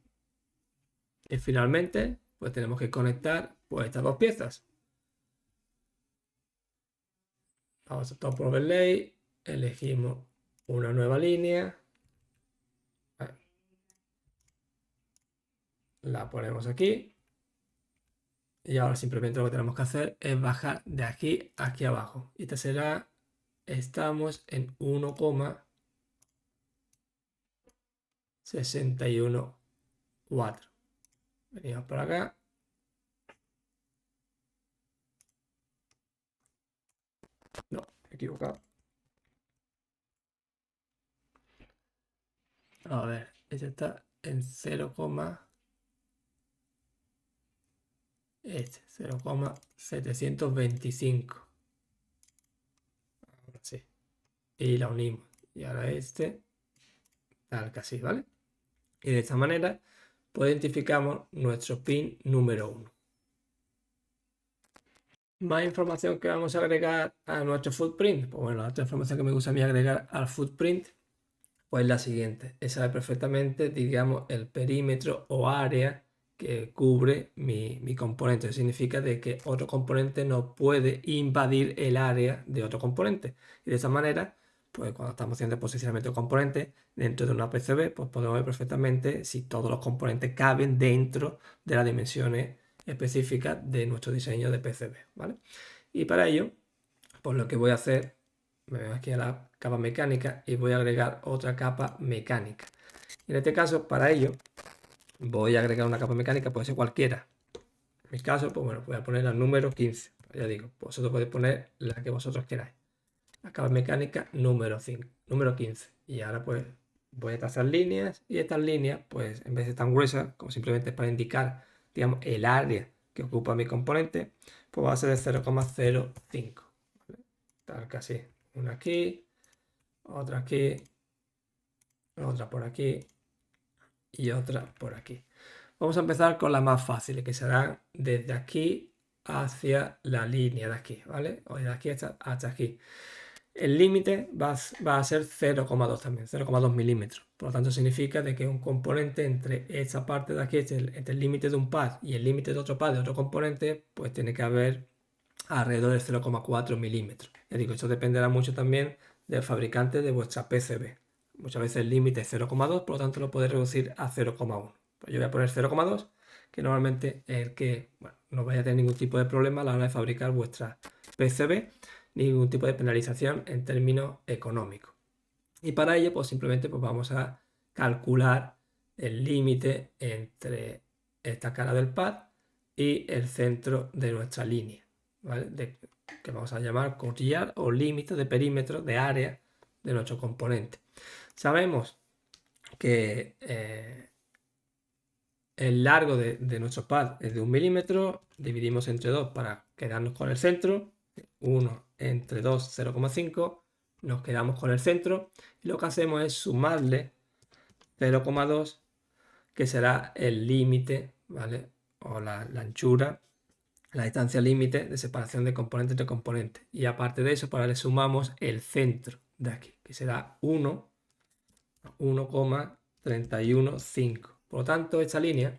Y finalmente, pues tenemos que conectar pues estas dos piezas. Vamos a Top Overlay, elegimos una nueva línea, la ponemos aquí y ahora simplemente lo que tenemos que hacer es bajar de aquí a aquí abajo. Y esta será, estamos en 1,614. Venimos por acá. No, me he equivocado. A ver, este está en 0,725. Sí. Y la unimos. Y ahora este, tal que así, ¿vale? Y de esta manera, pues identificamos nuestro pin número 1. Más información que vamos a agregar a nuestro footprint. Pues bueno, la otra información que me gusta a mí agregar al footprint, pues la siguiente. Es saber perfectamente, digamos, el perímetro o área que cubre mi componente. Eso significa de que otro componente no puede invadir el área de otro componente. Y de esa manera, pues cuando estamos haciendo el posicionamiento de componentes dentro de una PCB, pues podemos ver perfectamente si todos los componentes caben dentro de las dimensiones específicas de nuestro diseño de PCB, ¿vale? Y para ello, pues lo que voy a hacer, me voy aquí a la capa mecánica y voy a agregar otra capa mecánica. En este caso, para ello, voy a agregar una capa mecánica, puede ser cualquiera. En mi caso, pues bueno, voy a poner la número 15. Ya digo, vosotros podéis poner la que vosotros queráis. La capa mecánica número 15. Y ahora pues voy a trazar líneas y estas líneas, pues en vez de tan gruesas, como simplemente para indicar, digamos, el área que ocupa mi componente, pues va a ser de 0,05. ¿vale? tal que así. Una aquí, otra aquí, otra por aquí y otra por aquí. Vamos a empezar con la más fácil, que será desde aquí hacia la línea de aquí, ¿vale? O de aquí hasta aquí. El límite va a ser 0,2 también, 0,2 milímetros. Por lo tanto, significa de que un componente entre esta parte de aquí, entre el límite de un pad y el límite de otro pad de otro componente, pues tiene que haber alrededor de 0,4 milímetros. Ya digo, esto dependerá mucho también del fabricante de vuestra PCB. Muchas veces el límite es 0,2, por lo tanto lo podéis reducir a 0,1. Pues yo voy a poner 0,2, que normalmente es el que no vaya a tener ningún tipo de problema a la hora de fabricar vuestra PCB, ningún tipo de penalización en términos económicos. Y para ello, pues simplemente pues vamos a calcular el límite entre esta cara del pad y el centro de nuestra línea, ¿vale? Que vamos a llamar cotillar o límite de perímetro de área de nuestro componente. Sabemos que el largo de nuestro pad es de 1 milímetro, dividimos entre 2 para quedarnos con el centro, 1 entre 2, 0,5, nos quedamos con el centro y lo que hacemos es sumarle 0,2, que será el límite, ¿vale? O la anchura, la distancia límite de separación de componente entre componente. Y aparte de eso, pues le sumamos el centro de aquí, que será 1,315. Por lo tanto, esta línea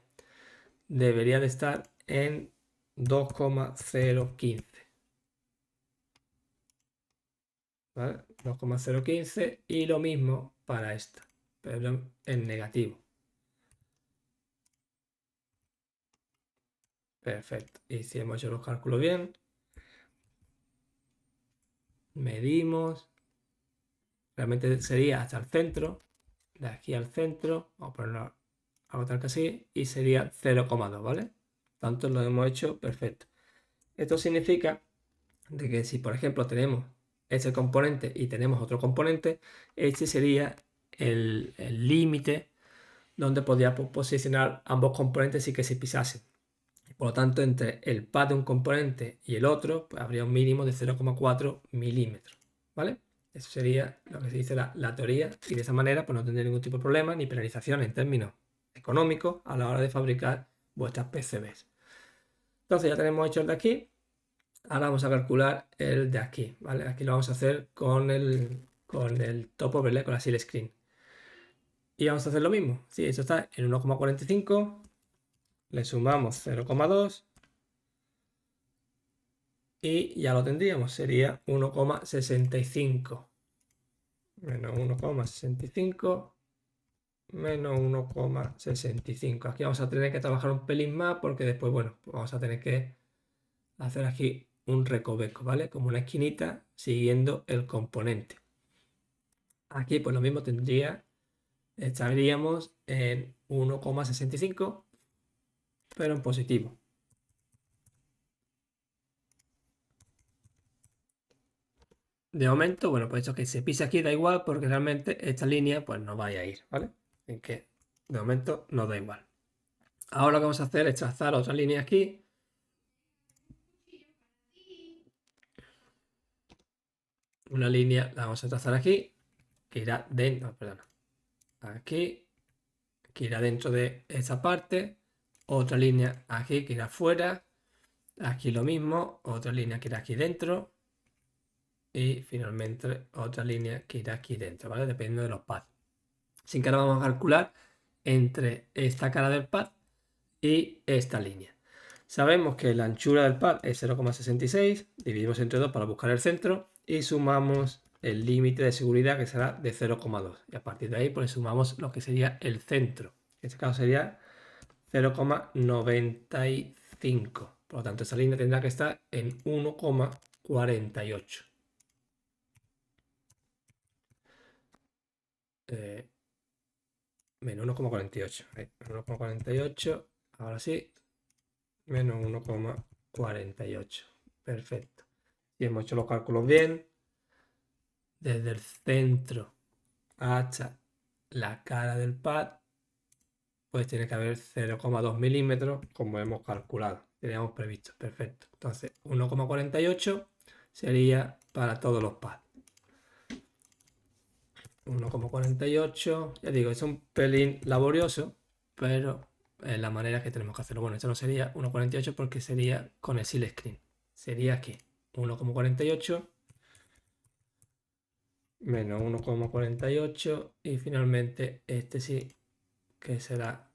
debería de estar en 2,015. ¿Vale? 2,015 y lo mismo para esta, pero en negativo. Perfecto. Y si hemos hecho los cálculos bien, medimos, realmente sería hasta el centro, de aquí al centro, vamos a ponerlo a tal que así, y sería 0,2, ¿vale? Tanto lo hemos hecho perfecto. Esto significa de que si, por ejemplo, tenemos ese componente y tenemos otro componente, este sería el límite donde podría posicionar ambos componentes y que se pisasen. Por lo tanto, entre el pad de un componente y el otro, pues habría un mínimo de 0,4 milímetros, ¿vale? Eso sería lo que se dice la teoría, y de esa manera pues no tendría ningún tipo de problema ni penalización en términos económicos a la hora de fabricar vuestras PCBs. Entonces ya tenemos hecho el de aquí. Ahora vamos a calcular el de aquí, ¿vale? Aquí lo vamos a hacer con el top overlay, con la seal screen. Y vamos a hacer lo mismo. Si esto está en 1,45, le sumamos 0,2 y ya lo tendríamos. Sería 1,65 menos 1,65 menos 1,65. Aquí vamos a tener que trabajar un pelín más porque después, bueno, pues vamos a tener que hacer aquí un recoveco, ¿vale? Como una esquinita siguiendo el componente. Aquí pues lo mismo estaríamos en 1,65, pero en positivo. De momento, bueno, pues esto que se pise aquí da igual porque realmente esta línea pues no vaya a ir, ¿vale? En que de momento nos da igual. Ahora lo que vamos a hacer es trazar otra línea aquí. Una línea la vamos a trazar aquí, que irá dentro, perdón, aquí, que irá dentro de esta parte. Otra línea aquí que irá fuera. Aquí lo mismo, otra línea que irá aquí dentro. Y finalmente otra línea que irá aquí dentro, ¿vale? Dependiendo de los pads. Así que ahora vamos a calcular entre esta cara del pad y esta línea. Sabemos que la anchura del pad es 0,66, dividimos entre 2 para buscar el centro y sumamos el límite de seguridad, que será de 0,2. Y a partir de ahí pues sumamos lo que sería el centro. En este caso sería 0,95. Por lo tanto, esta línea tendrá que estar en 1,48. Menos 1,48. 1,48. Ahora sí. Menos 1,48. Perfecto. Y hemos hecho los cálculos bien. Desde el centro hasta la cara del pad, pues tiene que haber 0,2 milímetros, como hemos calculado. Teníamos previsto. Perfecto. Entonces, 1,48 sería para todos los pads. 1,48. Ya digo, es un pelín laborioso, pero es la manera que tenemos que hacerlo. Bueno, esto no sería 1,48 porque sería con el seal screen. Sería aquí, 1,48 menos 1,48 y finalmente este sí que será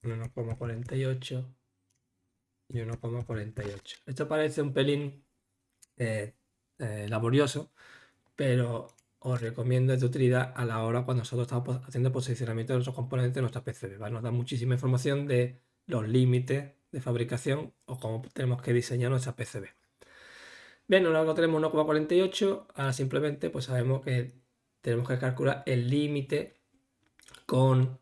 1,48 y 1,48. Esto parece un pelín laborioso, pero os recomiendo de utilidad a la hora cuando nosotros estamos haciendo posicionamiento de nuestros componentes de nuestra PCB, ¿vale? Nos da muchísima información de los límites de fabricación o cómo tenemos que diseñar nuestra PCB. Bien, ahora que tenemos 1,48, ahora simplemente pues sabemos que tenemos que calcular el límite con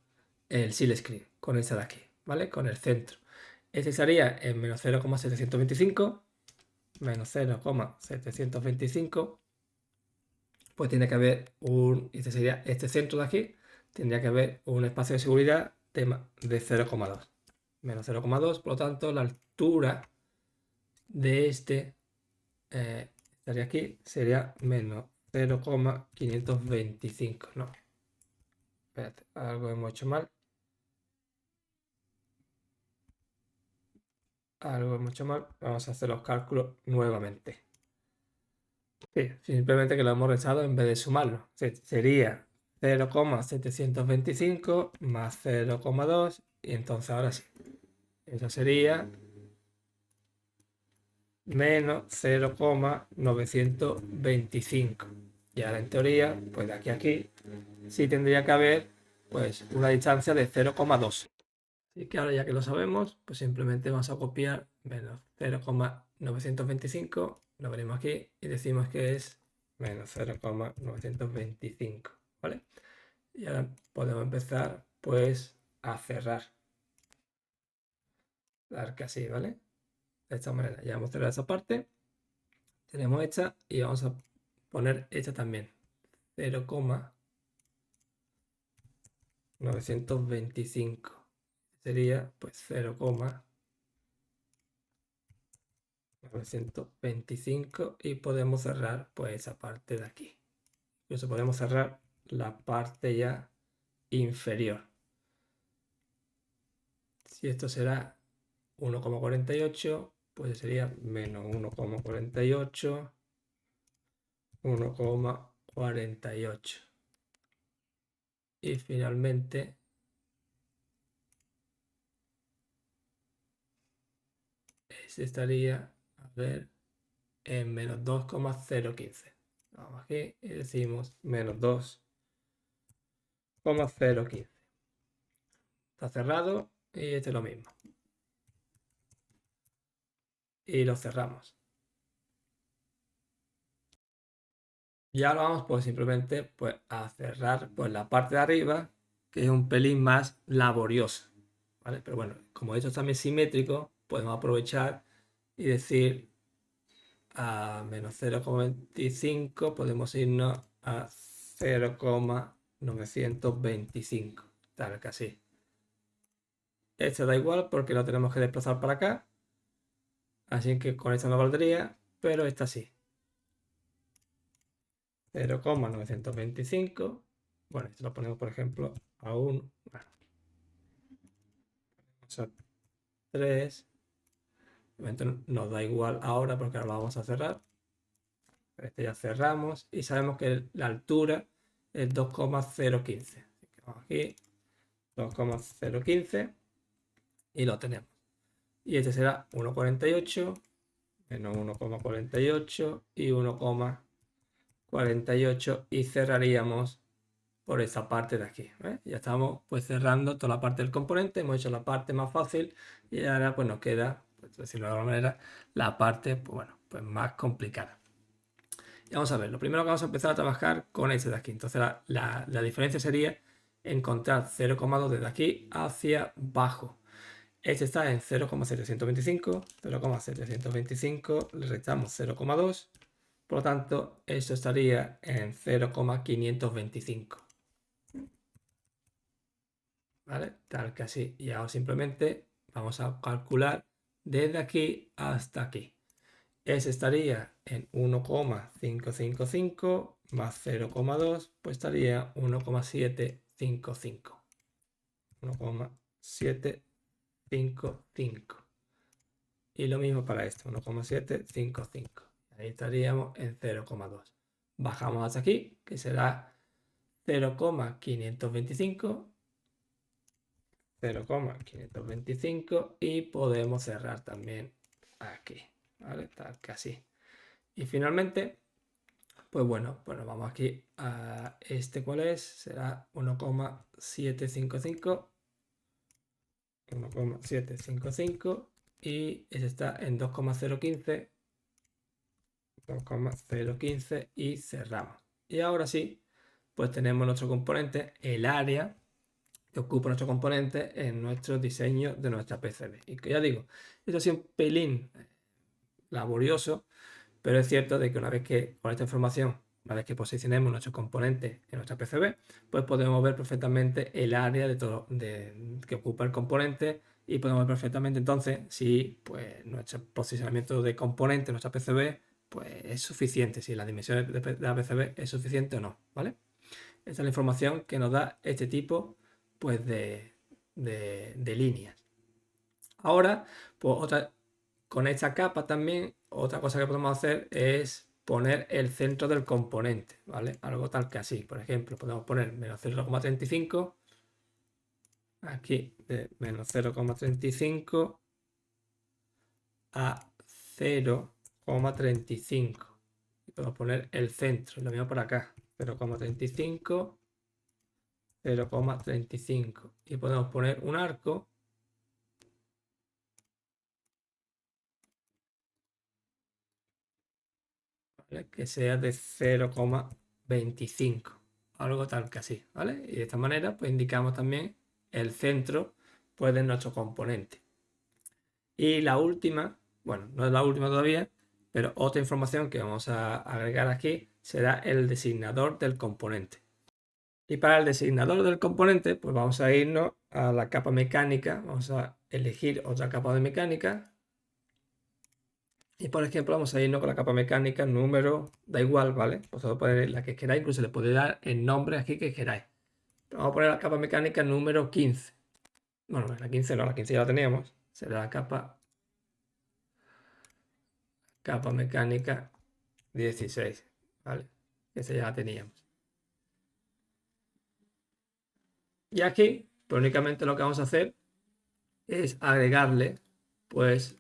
el seal screen, con esta de aquí, ¿vale? Con el centro. Este sería en menos 0,725, menos 0,725, pues tiene que haber este sería este centro de aquí, tendría que haber un espacio de seguridad de 0,2. Menos 0,2, por lo tanto, la altura de este estaría aquí, sería menos 0,525. No, espérate, algo hemos hecho mal. Algo hemos hecho mal. Vamos a hacer los cálculos nuevamente. Sí, simplemente que lo hemos restado en vez de sumarlo. Sería 0,725 más 0,2 y entonces ahora sí. Eso sería menos 0,925. Y ahora en teoría, pues de aquí a aquí, sí tendría que haber pues una distancia de 0,2. Así que ahora ya que lo sabemos, pues simplemente vamos a copiar menos 0,925, lo veremos aquí y decimos que es menos 0,925, ¿vale? Y ahora podemos empezar pues a cerrar. Dar que así, ¿vale? De esta manera, ya hemos cerrado esa parte, tenemos esta y vamos a poner esta también, 0,925. Sería pues 0,925 y podemos cerrar pues esa parte de aquí. Incluso podemos cerrar la parte ya inferior. Si esto será 1,48, pues sería menos 1,48, 1,48. Y finalmente este estaría, a ver, en menos 2,015. Vamos aquí y decimos menos 2,015. Está cerrado y este es lo mismo. Y lo cerramos. Y ahora vamos pues simplemente pues, a cerrar pues, la parte de arriba, que es un pelín más laboriosa, ¿vale? Pero bueno, como esto es también simétrico, podemos aprovechar y decir a menos 0,25 podemos irnos a 0,925, tal que así. Este da igual porque lo tenemos que desplazar para acá, así que con esta no valdría, pero esta sí. 0,925. Bueno, esto lo ponemos, por ejemplo, a 1. Bueno, vamos a 3. Nos da igual ahora porque ahora lo vamos a cerrar. Este ya cerramos y sabemos que la altura es 2,015. Vamos aquí, 2,015 y lo tenemos. Y este será 1,48 menos 1,48 y 1,48 y cerraríamos por esa parte de aquí. Ya estamos pues cerrando toda la parte del componente, hemos hecho la parte más fácil y ahora pues nos queda, pues, decirlo de alguna manera, la parte pues, bueno, pues más complicada. Y vamos a ver, lo primero que vamos a empezar a trabajar con este de aquí. Entonces la diferencia sería encontrar 0,2 desde aquí hacia abajo. Este está en 0,725, 0,725, le restamos 0,2, por lo tanto, esto estaría en 0,525. ¿Vale? Tal que así. Y ahora simplemente vamos a calcular desde aquí hasta aquí. ese estaría en 1,555 más 0,2, pues estaría 1,755. 1,755. Y lo mismo para esto, 1,755. Ahí estaríamos en 0,2. Bajamos hasta aquí, que será 0,525. 0,525 y podemos cerrar también aquí, ¿vale? Tal que así. Y finalmente, pues bueno, vamos aquí a este, ¿cuál es? Será 1,755. 1,755 y ese está en 2,015. 2,015 y cerramos. Y ahora sí, pues tenemos nuestro componente, el área que ocupa nuestro componente en nuestro diseño de nuestra PCB. Y que ya digo, esto ha sido un pelín laborioso, pero es cierto de que una vez que con esta información, una vez que posicionemos nuestro componente en nuestra PCB, pues podemos ver perfectamente el área de todo que ocupa el componente y podemos ver perfectamente entonces si pues, nuestro posicionamiento de componente en nuestra PCB pues, es suficiente, si la dimensión de la PCB es suficiente o no, ¿vale? Esta es la información que nos da este tipo pues, de líneas. Ahora, pues con esta capa también, otra cosa que podemos hacer es poner el centro del componente, ¿vale? Algo tal que así. Por ejemplo, podemos poner menos 0,35, aquí de menos 0,35 a 0,35. Y podemos poner el centro, lo mismo por acá, 0,35, 0,35. Y podemos poner un arco que sea de 0,25, algo tal que así, ¿vale? Y de esta manera pues indicamos también el centro pues de nuestro componente. Y la última, bueno, no es la última todavía, pero otra información que vamos a agregar aquí será el designador del componente. Y para el designador del componente, pues vamos a irnos a la capa mecánica, vamos a elegir otra capa de mecánica. Y por ejemplo, vamos a irnos con la capa mecánica, número, da igual, ¿vale? Vosotros podéis la que queráis, incluso le podéis dar el nombre aquí que queráis. Vamos a poner la capa mecánica número 15. Bueno, la 15 no, la 15 ya la teníamos. Será la capa mecánica 16, ¿vale? Esa ya la teníamos. Y aquí, pues únicamente lo que vamos a hacer es agregarle, pues,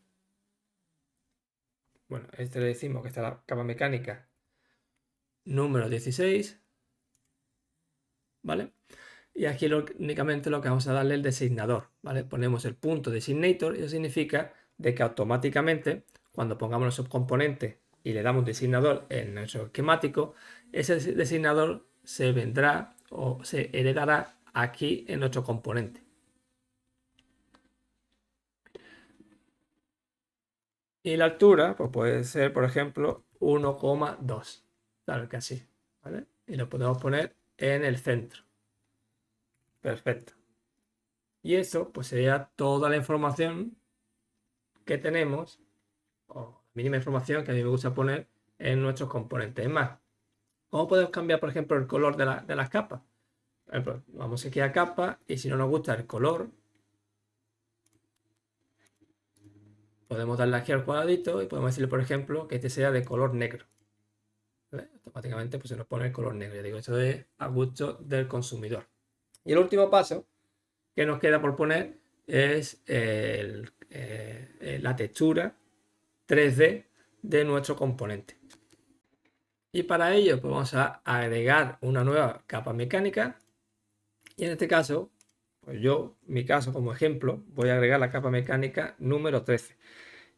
bueno, este le decimos que está la capa mecánica número 16, ¿vale? Y aquí únicamente lo que vamos a darle el designador, ¿vale? Ponemos el punto designator y eso significa de que automáticamente cuando pongamos nuestro componente y le damos un designador en nuestro esquemático, ese designador se vendrá o se heredará aquí en nuestro componente. Y la altura pues puede ser, por ejemplo, 1,2, claro que así, ¿vale? Y lo podemos poner en el centro. Perfecto. Y eso pues sería toda la información que tenemos, o mínima información que a mí me gusta poner en nuestros componentes. Es más, ¿cómo podemos cambiar, por ejemplo, el color de las capas? Por ejemplo, vamos aquí a capa y si no nos gusta el color, podemos darle aquí al cuadradito y podemos decirle, por ejemplo, que este sea de color negro. ¿Vale? Automáticamente pues, se nos pone el color negro. Ya digo, esto es a gusto del consumidor. Y el último paso que nos queda por poner es la textura 3D de nuestro componente. Y para ello pues vamos a agregar una nueva capa mecánica y en este caso, pues yo, mi caso como ejemplo, voy a agregar la capa mecánica número 13.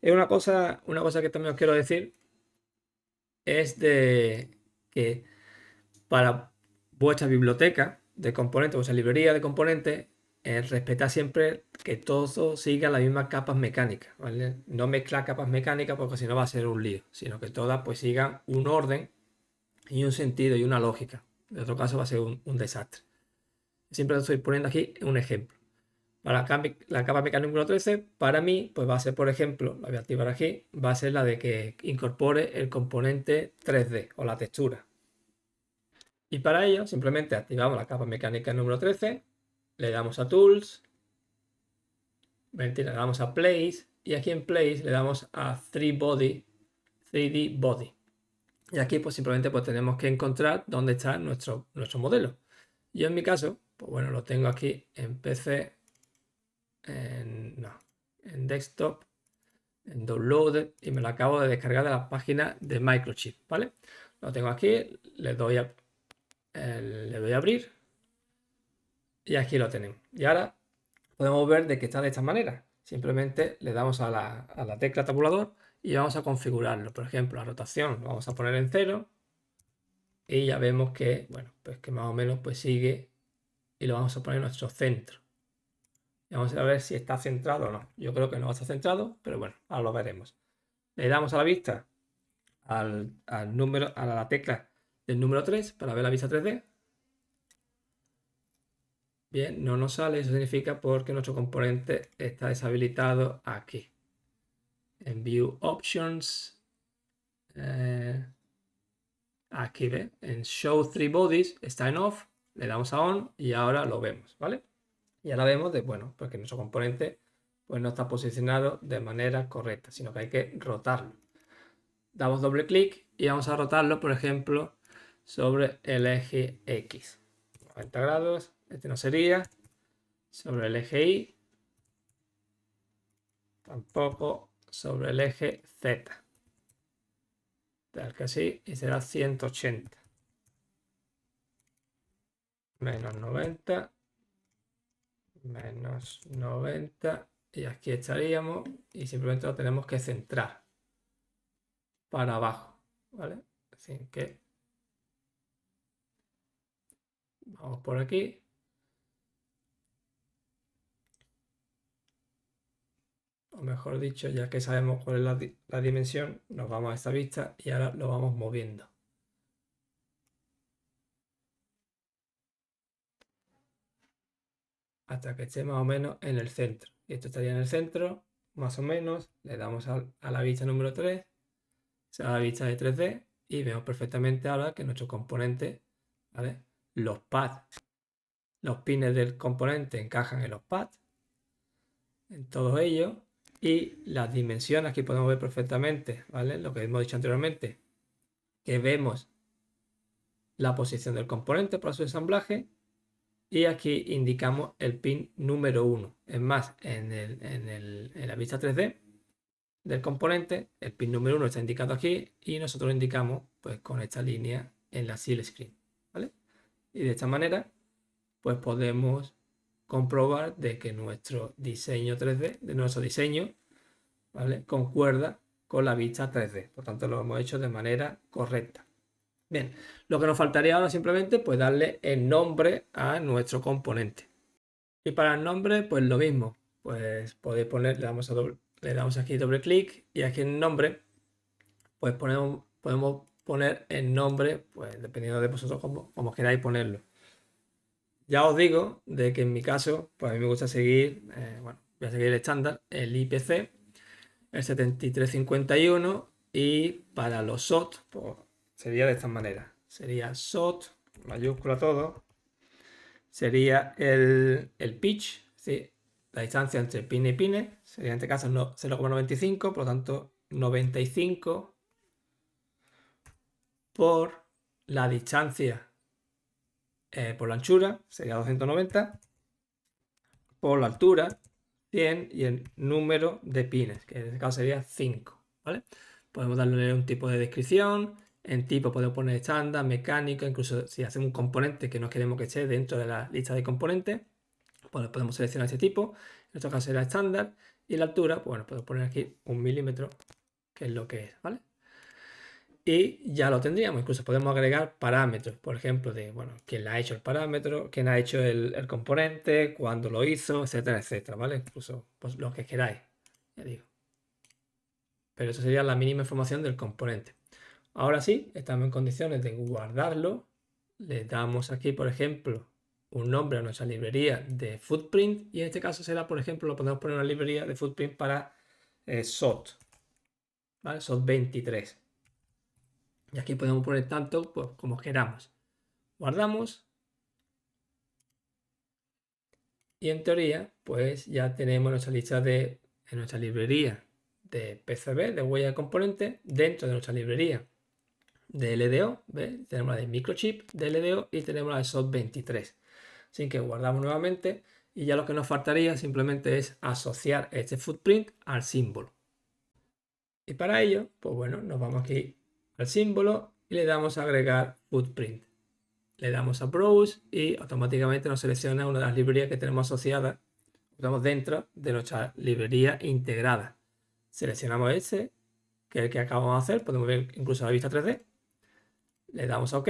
Es una cosa que también os quiero decir, es de que para vuestra biblioteca de componentes, vuestra librería de componentes, respetar siempre que todo siga las mismas capas mecánicas, ¿vale? No mezclar capas mecánicas porque si no va a ser un lío, sino que todas pues sigan un orden y un sentido y una lógica. En otro caso va a ser un desastre. Siempre estoy poniendo aquí un ejemplo. Para la capa mecánica número 13, para mí, pues va a ser, por ejemplo, la voy a activar aquí, va a ser la de que incorpore el componente 3D o la textura. Y para ello, simplemente activamos la capa mecánica número 13, le damos a Tools, le damos a Place, y aquí en Place le damos a 3D Body. Y aquí pues simplemente pues tenemos que encontrar dónde está nuestro modelo. Yo en mi caso, pues bueno, lo tengo aquí en PC, en desktop, en download, y me lo acabo de descargar de la página de Microchip, ¿vale? Lo tengo aquí, le doy a abrir y aquí lo tenemos. Y ahora podemos ver de que está de esta manera. Simplemente le damos a la tecla tabulador y vamos a configurarlo. Por ejemplo, la rotación lo vamos a poner en 0 y ya vemos que, bueno, pues que más o menos pues sigue, y lo vamos a poner en nuestro centro. Y vamos a ver si está centrado o no. Yo creo que no va a estar centrado, pero bueno, ahora lo veremos. Le damos a la vista al número, a la tecla del número 3 para ver la vista 3D. Bien, no nos sale, eso significa porque nuestro componente está deshabilitado aquí. En View Options, aquí ve, en Show 3 Bodies está en Off, le damos a On y ahora lo vemos, ¿vale? Y ahora vemos de, bueno, porque nuestro componente pues no está posicionado de manera correcta, sino que hay que rotarlo. Damos doble clic y vamos a rotarlo, por ejemplo, sobre el eje X. 90 grados, este no sería. Sobre el eje Y, tampoco. Sobre el eje Z. Tal que así, y será 180. Menos 90. Menos 90. Y aquí estaríamos. Y simplemente lo tenemos que centrar para abajo, ¿vale? Así que vamos por aquí. O mejor dicho, ya que sabemos cuál es la dimensión, nos vamos a esta vista y ahora lo vamos moviendo. Hasta que esté más o menos en el centro. Y esto estaría en el centro, más o menos. Le damos a la vista número 3, será la vista de 3D, y vemos perfectamente ahora que nuestro componente, ¿vale? Los pads, los pines del componente encajan en los pads, en todos ellos, y las dimensiones aquí podemos ver perfectamente, ¿vale? Lo que hemos dicho anteriormente, que vemos la posición del componente para su ensamblaje, y aquí indicamos el pin número 1. Es más, en la vista 3D del componente, el pin número 1 está indicado aquí y nosotros lo indicamos pues con esta línea en la seal screen, ¿vale? Y de esta manera pues podemos comprobar de que nuestro diseño 3D, de nuestro diseño, ¿vale?, concuerda con la vista 3D. Por tanto, lo hemos hecho de manera correcta. Bien, lo que nos faltaría ahora simplemente pues darle el nombre a nuestro componente. Y para el nombre, pues lo mismo. Pues podéis poner, le damos aquí doble clic y aquí en nombre, pues podemos poner el nombre, pues dependiendo de vosotros como queráis ponerlo. Ya os digo de que en mi caso, pues a mí me gusta seguir, bueno, voy a seguir el estándar, el IPC, el 7351, y para los SOT, pues sería de esta manera. Sería SOT, mayúscula todo, sería el pitch, ¿sí?, la distancia entre pine y pine, sería en este caso 0,95, por lo tanto 95 por la distancia, por la anchura, sería 290, por la altura 100 y el número de pines, que en este caso sería 5, ¿vale? Podemos darle un tipo de descripción, en tipo podemos poner estándar, mecánico, incluso si hacemos un componente que no queremos que esté dentro de la lista de componentes, pues podemos seleccionar este tipo, en este caso será estándar, y la altura, pues bueno, puedo poner aquí 1 milímetro, que es lo que es, ¿vale? Y ya lo tendríamos. Incluso podemos agregar parámetros, por ejemplo, de, bueno, quién ha hecho el parámetro, quién ha hecho el componente, cuándo lo hizo, etcétera, etcétera, ¿vale? Incluso pues, lo que queráis, ya digo. Pero eso sería la mínima información del componente. Ahora sí, estamos en condiciones de guardarlo. Le damos aquí, por ejemplo, un nombre a nuestra librería de footprint y en este caso será, por ejemplo, lo podemos poner una librería de footprint para SOT, ¿vale? SOT 23. Y aquí podemos poner tanto pues, como queramos. Guardamos. Y en teoría, pues ya tenemos nuestra lista en nuestra librería de PCB, de huella de componente, dentro de nuestra librería de LDO. ¿Ves? Tenemos la de microchip de LDO y tenemos la de SOT 23. Así que guardamos nuevamente y ya lo que nos faltaría simplemente es asociar este footprint al símbolo. Y para ello, pues bueno, nos vamos aquí al símbolo y le damos a agregar footprint. Le damos a Browse y automáticamente nos selecciona una de las librerías que tenemos asociadas. Estamos dentro de nuestra librería integrada. Seleccionamos ese, que es el que acabamos de hacer. Podemos ver incluso la vista 3D. Le damos a OK.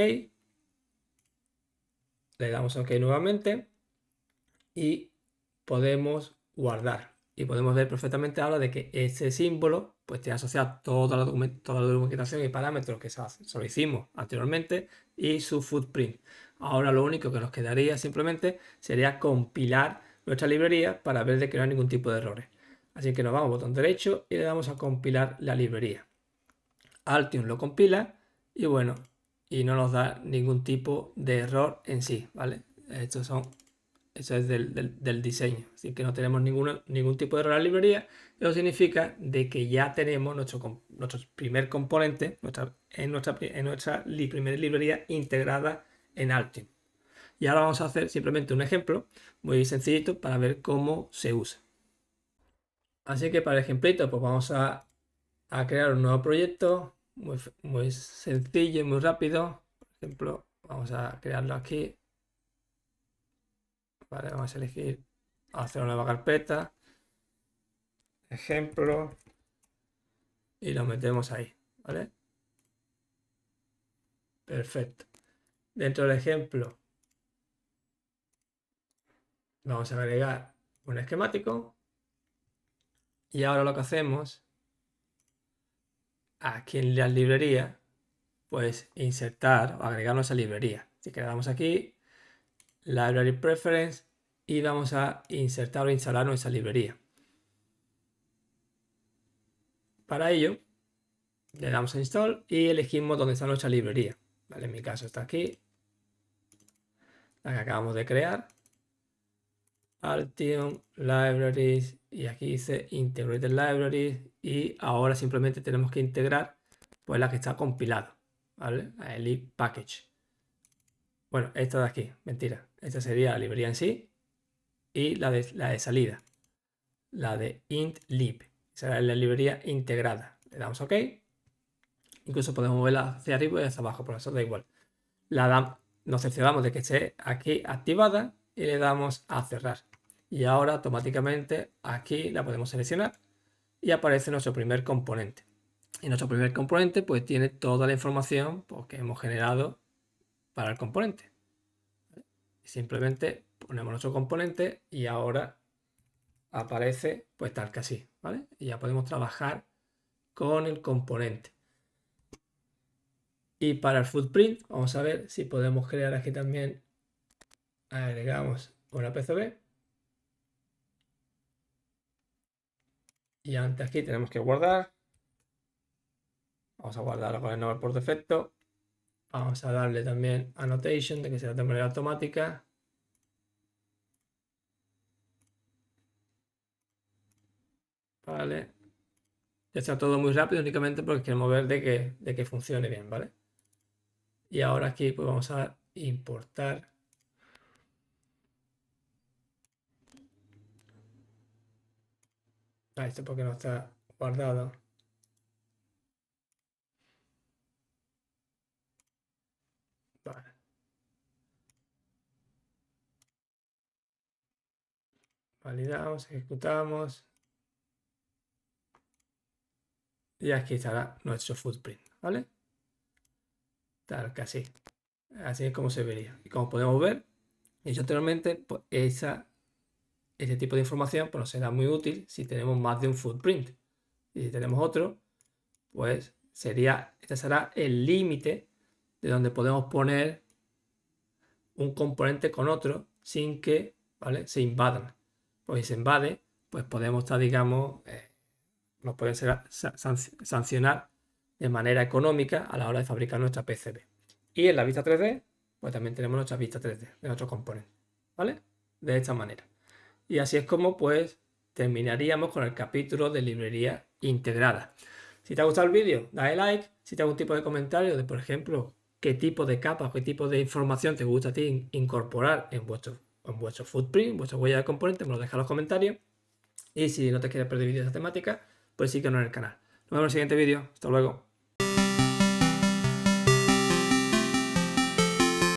Le damos a OK nuevamente. Y podemos guardar. Y podemos ver perfectamente ahora de que ese símbolo pues tiene asociado toda la documentación y parámetros que se lo hicimos anteriormente y su footprint. Ahora lo único que nos quedaría simplemente sería compilar nuestra librería para ver de que no hay ningún tipo de errores. Así que nos vamos al botón derecho y le damos a compilar la librería. Altium lo compila y bueno, y no nos da ningún tipo de error en sí, ¿vale? Eso es del diseño, así que no tenemos ningún tipo de error en la librería. Eso significa de que ya tenemos nuestro primer componente en nuestra primera librería integrada en Altium. Y ahora vamos a hacer simplemente un ejemplo muy sencillito para ver cómo se usa. Así que para el ejemplito, pues vamos a crear un nuevo proyecto muy sencillo y muy rápido. Por ejemplo, vamos a crearlo aquí. Vale, vamos a elegir hacer una nueva carpeta, ejemplo, y lo metemos ahí, ¿vale? Perfecto. Dentro del ejemplo vamos a agregar un esquemático y ahora lo que hacemos aquí en la librería, pues insertar o agregar nuestra librería. Así que le damos aquí, Library Preference, y vamos a insertar o instalar nuestra librería. Para ello, le damos a Install y elegimos dónde está nuestra librería. ¿Vale? En mi caso está aquí, la que acabamos de crear. Altium, Libraries, y aquí dice Integrated Libraries, y ahora simplemente tenemos que integrar pues la que está compilada, ¿vale? A lib package. Bueno, esta de aquí, mentira. Esta sería la librería en sí y la de salida, la de int lib. Será la librería integrada. Le damos OK. Incluso podemos moverla hacia arriba y hacia abajo, por eso da igual. Nos cercioramos de que esté aquí activada y le damos a cerrar. Y ahora automáticamente aquí la podemos seleccionar y aparece nuestro primer componente. Y nuestro primer componente pues tiene toda la información pues, que hemos generado para el componente. Simplemente ponemos nuestro componente y ahora aparece pues tal que así, ¿vale? Y ya podemos trabajar con el componente. Y para el footprint, vamos a ver si podemos crear aquí también, agregamos una PCB. Y antes aquí tenemos que guardar. Vamos a guardarlo con el nombre por defecto. Vamos a darle también annotation de que sea de manera automática. Vale. Ya está todo muy rápido únicamente porque queremos ver de que funcione bien, ¿vale? Y ahora aquí pues vamos a importar. Esto porque no está guardado. Vale. Validamos, ejecutamos. Y aquí estará nuestro footprint, ¿vale? Tal que así. Así es como se vería. Y como podemos ver, dicho anteriormente, pues ese tipo de información pues, nos será muy útil si tenemos más de un footprint. Y si tenemos otro, pues este será el límite de donde podemos poner un componente con otro sin que, ¿vale?, se invadan. Pues si se invade, pues podemos estar, digamos, nos pueden sancionar de manera económica a la hora de fabricar nuestra PCB. Y en la vista 3D, pues también tenemos nuestra vista 3D de nuestros componentes, ¿vale? De esta manera. Y así es como, pues, terminaríamos con el capítulo de librería integrada. Si te ha gustado el vídeo, dale like. Si te ha algún tipo de comentario de, por ejemplo, qué tipo de capas, qué tipo de información te gusta a ti incorporar en vuestro footprint, en vuestra huella de componentes, me lo dejas en los comentarios. Y si no te quieres perder vídeos de esta temática, pues síguenos en el canal. Nos vemos en el siguiente vídeo. Hasta luego.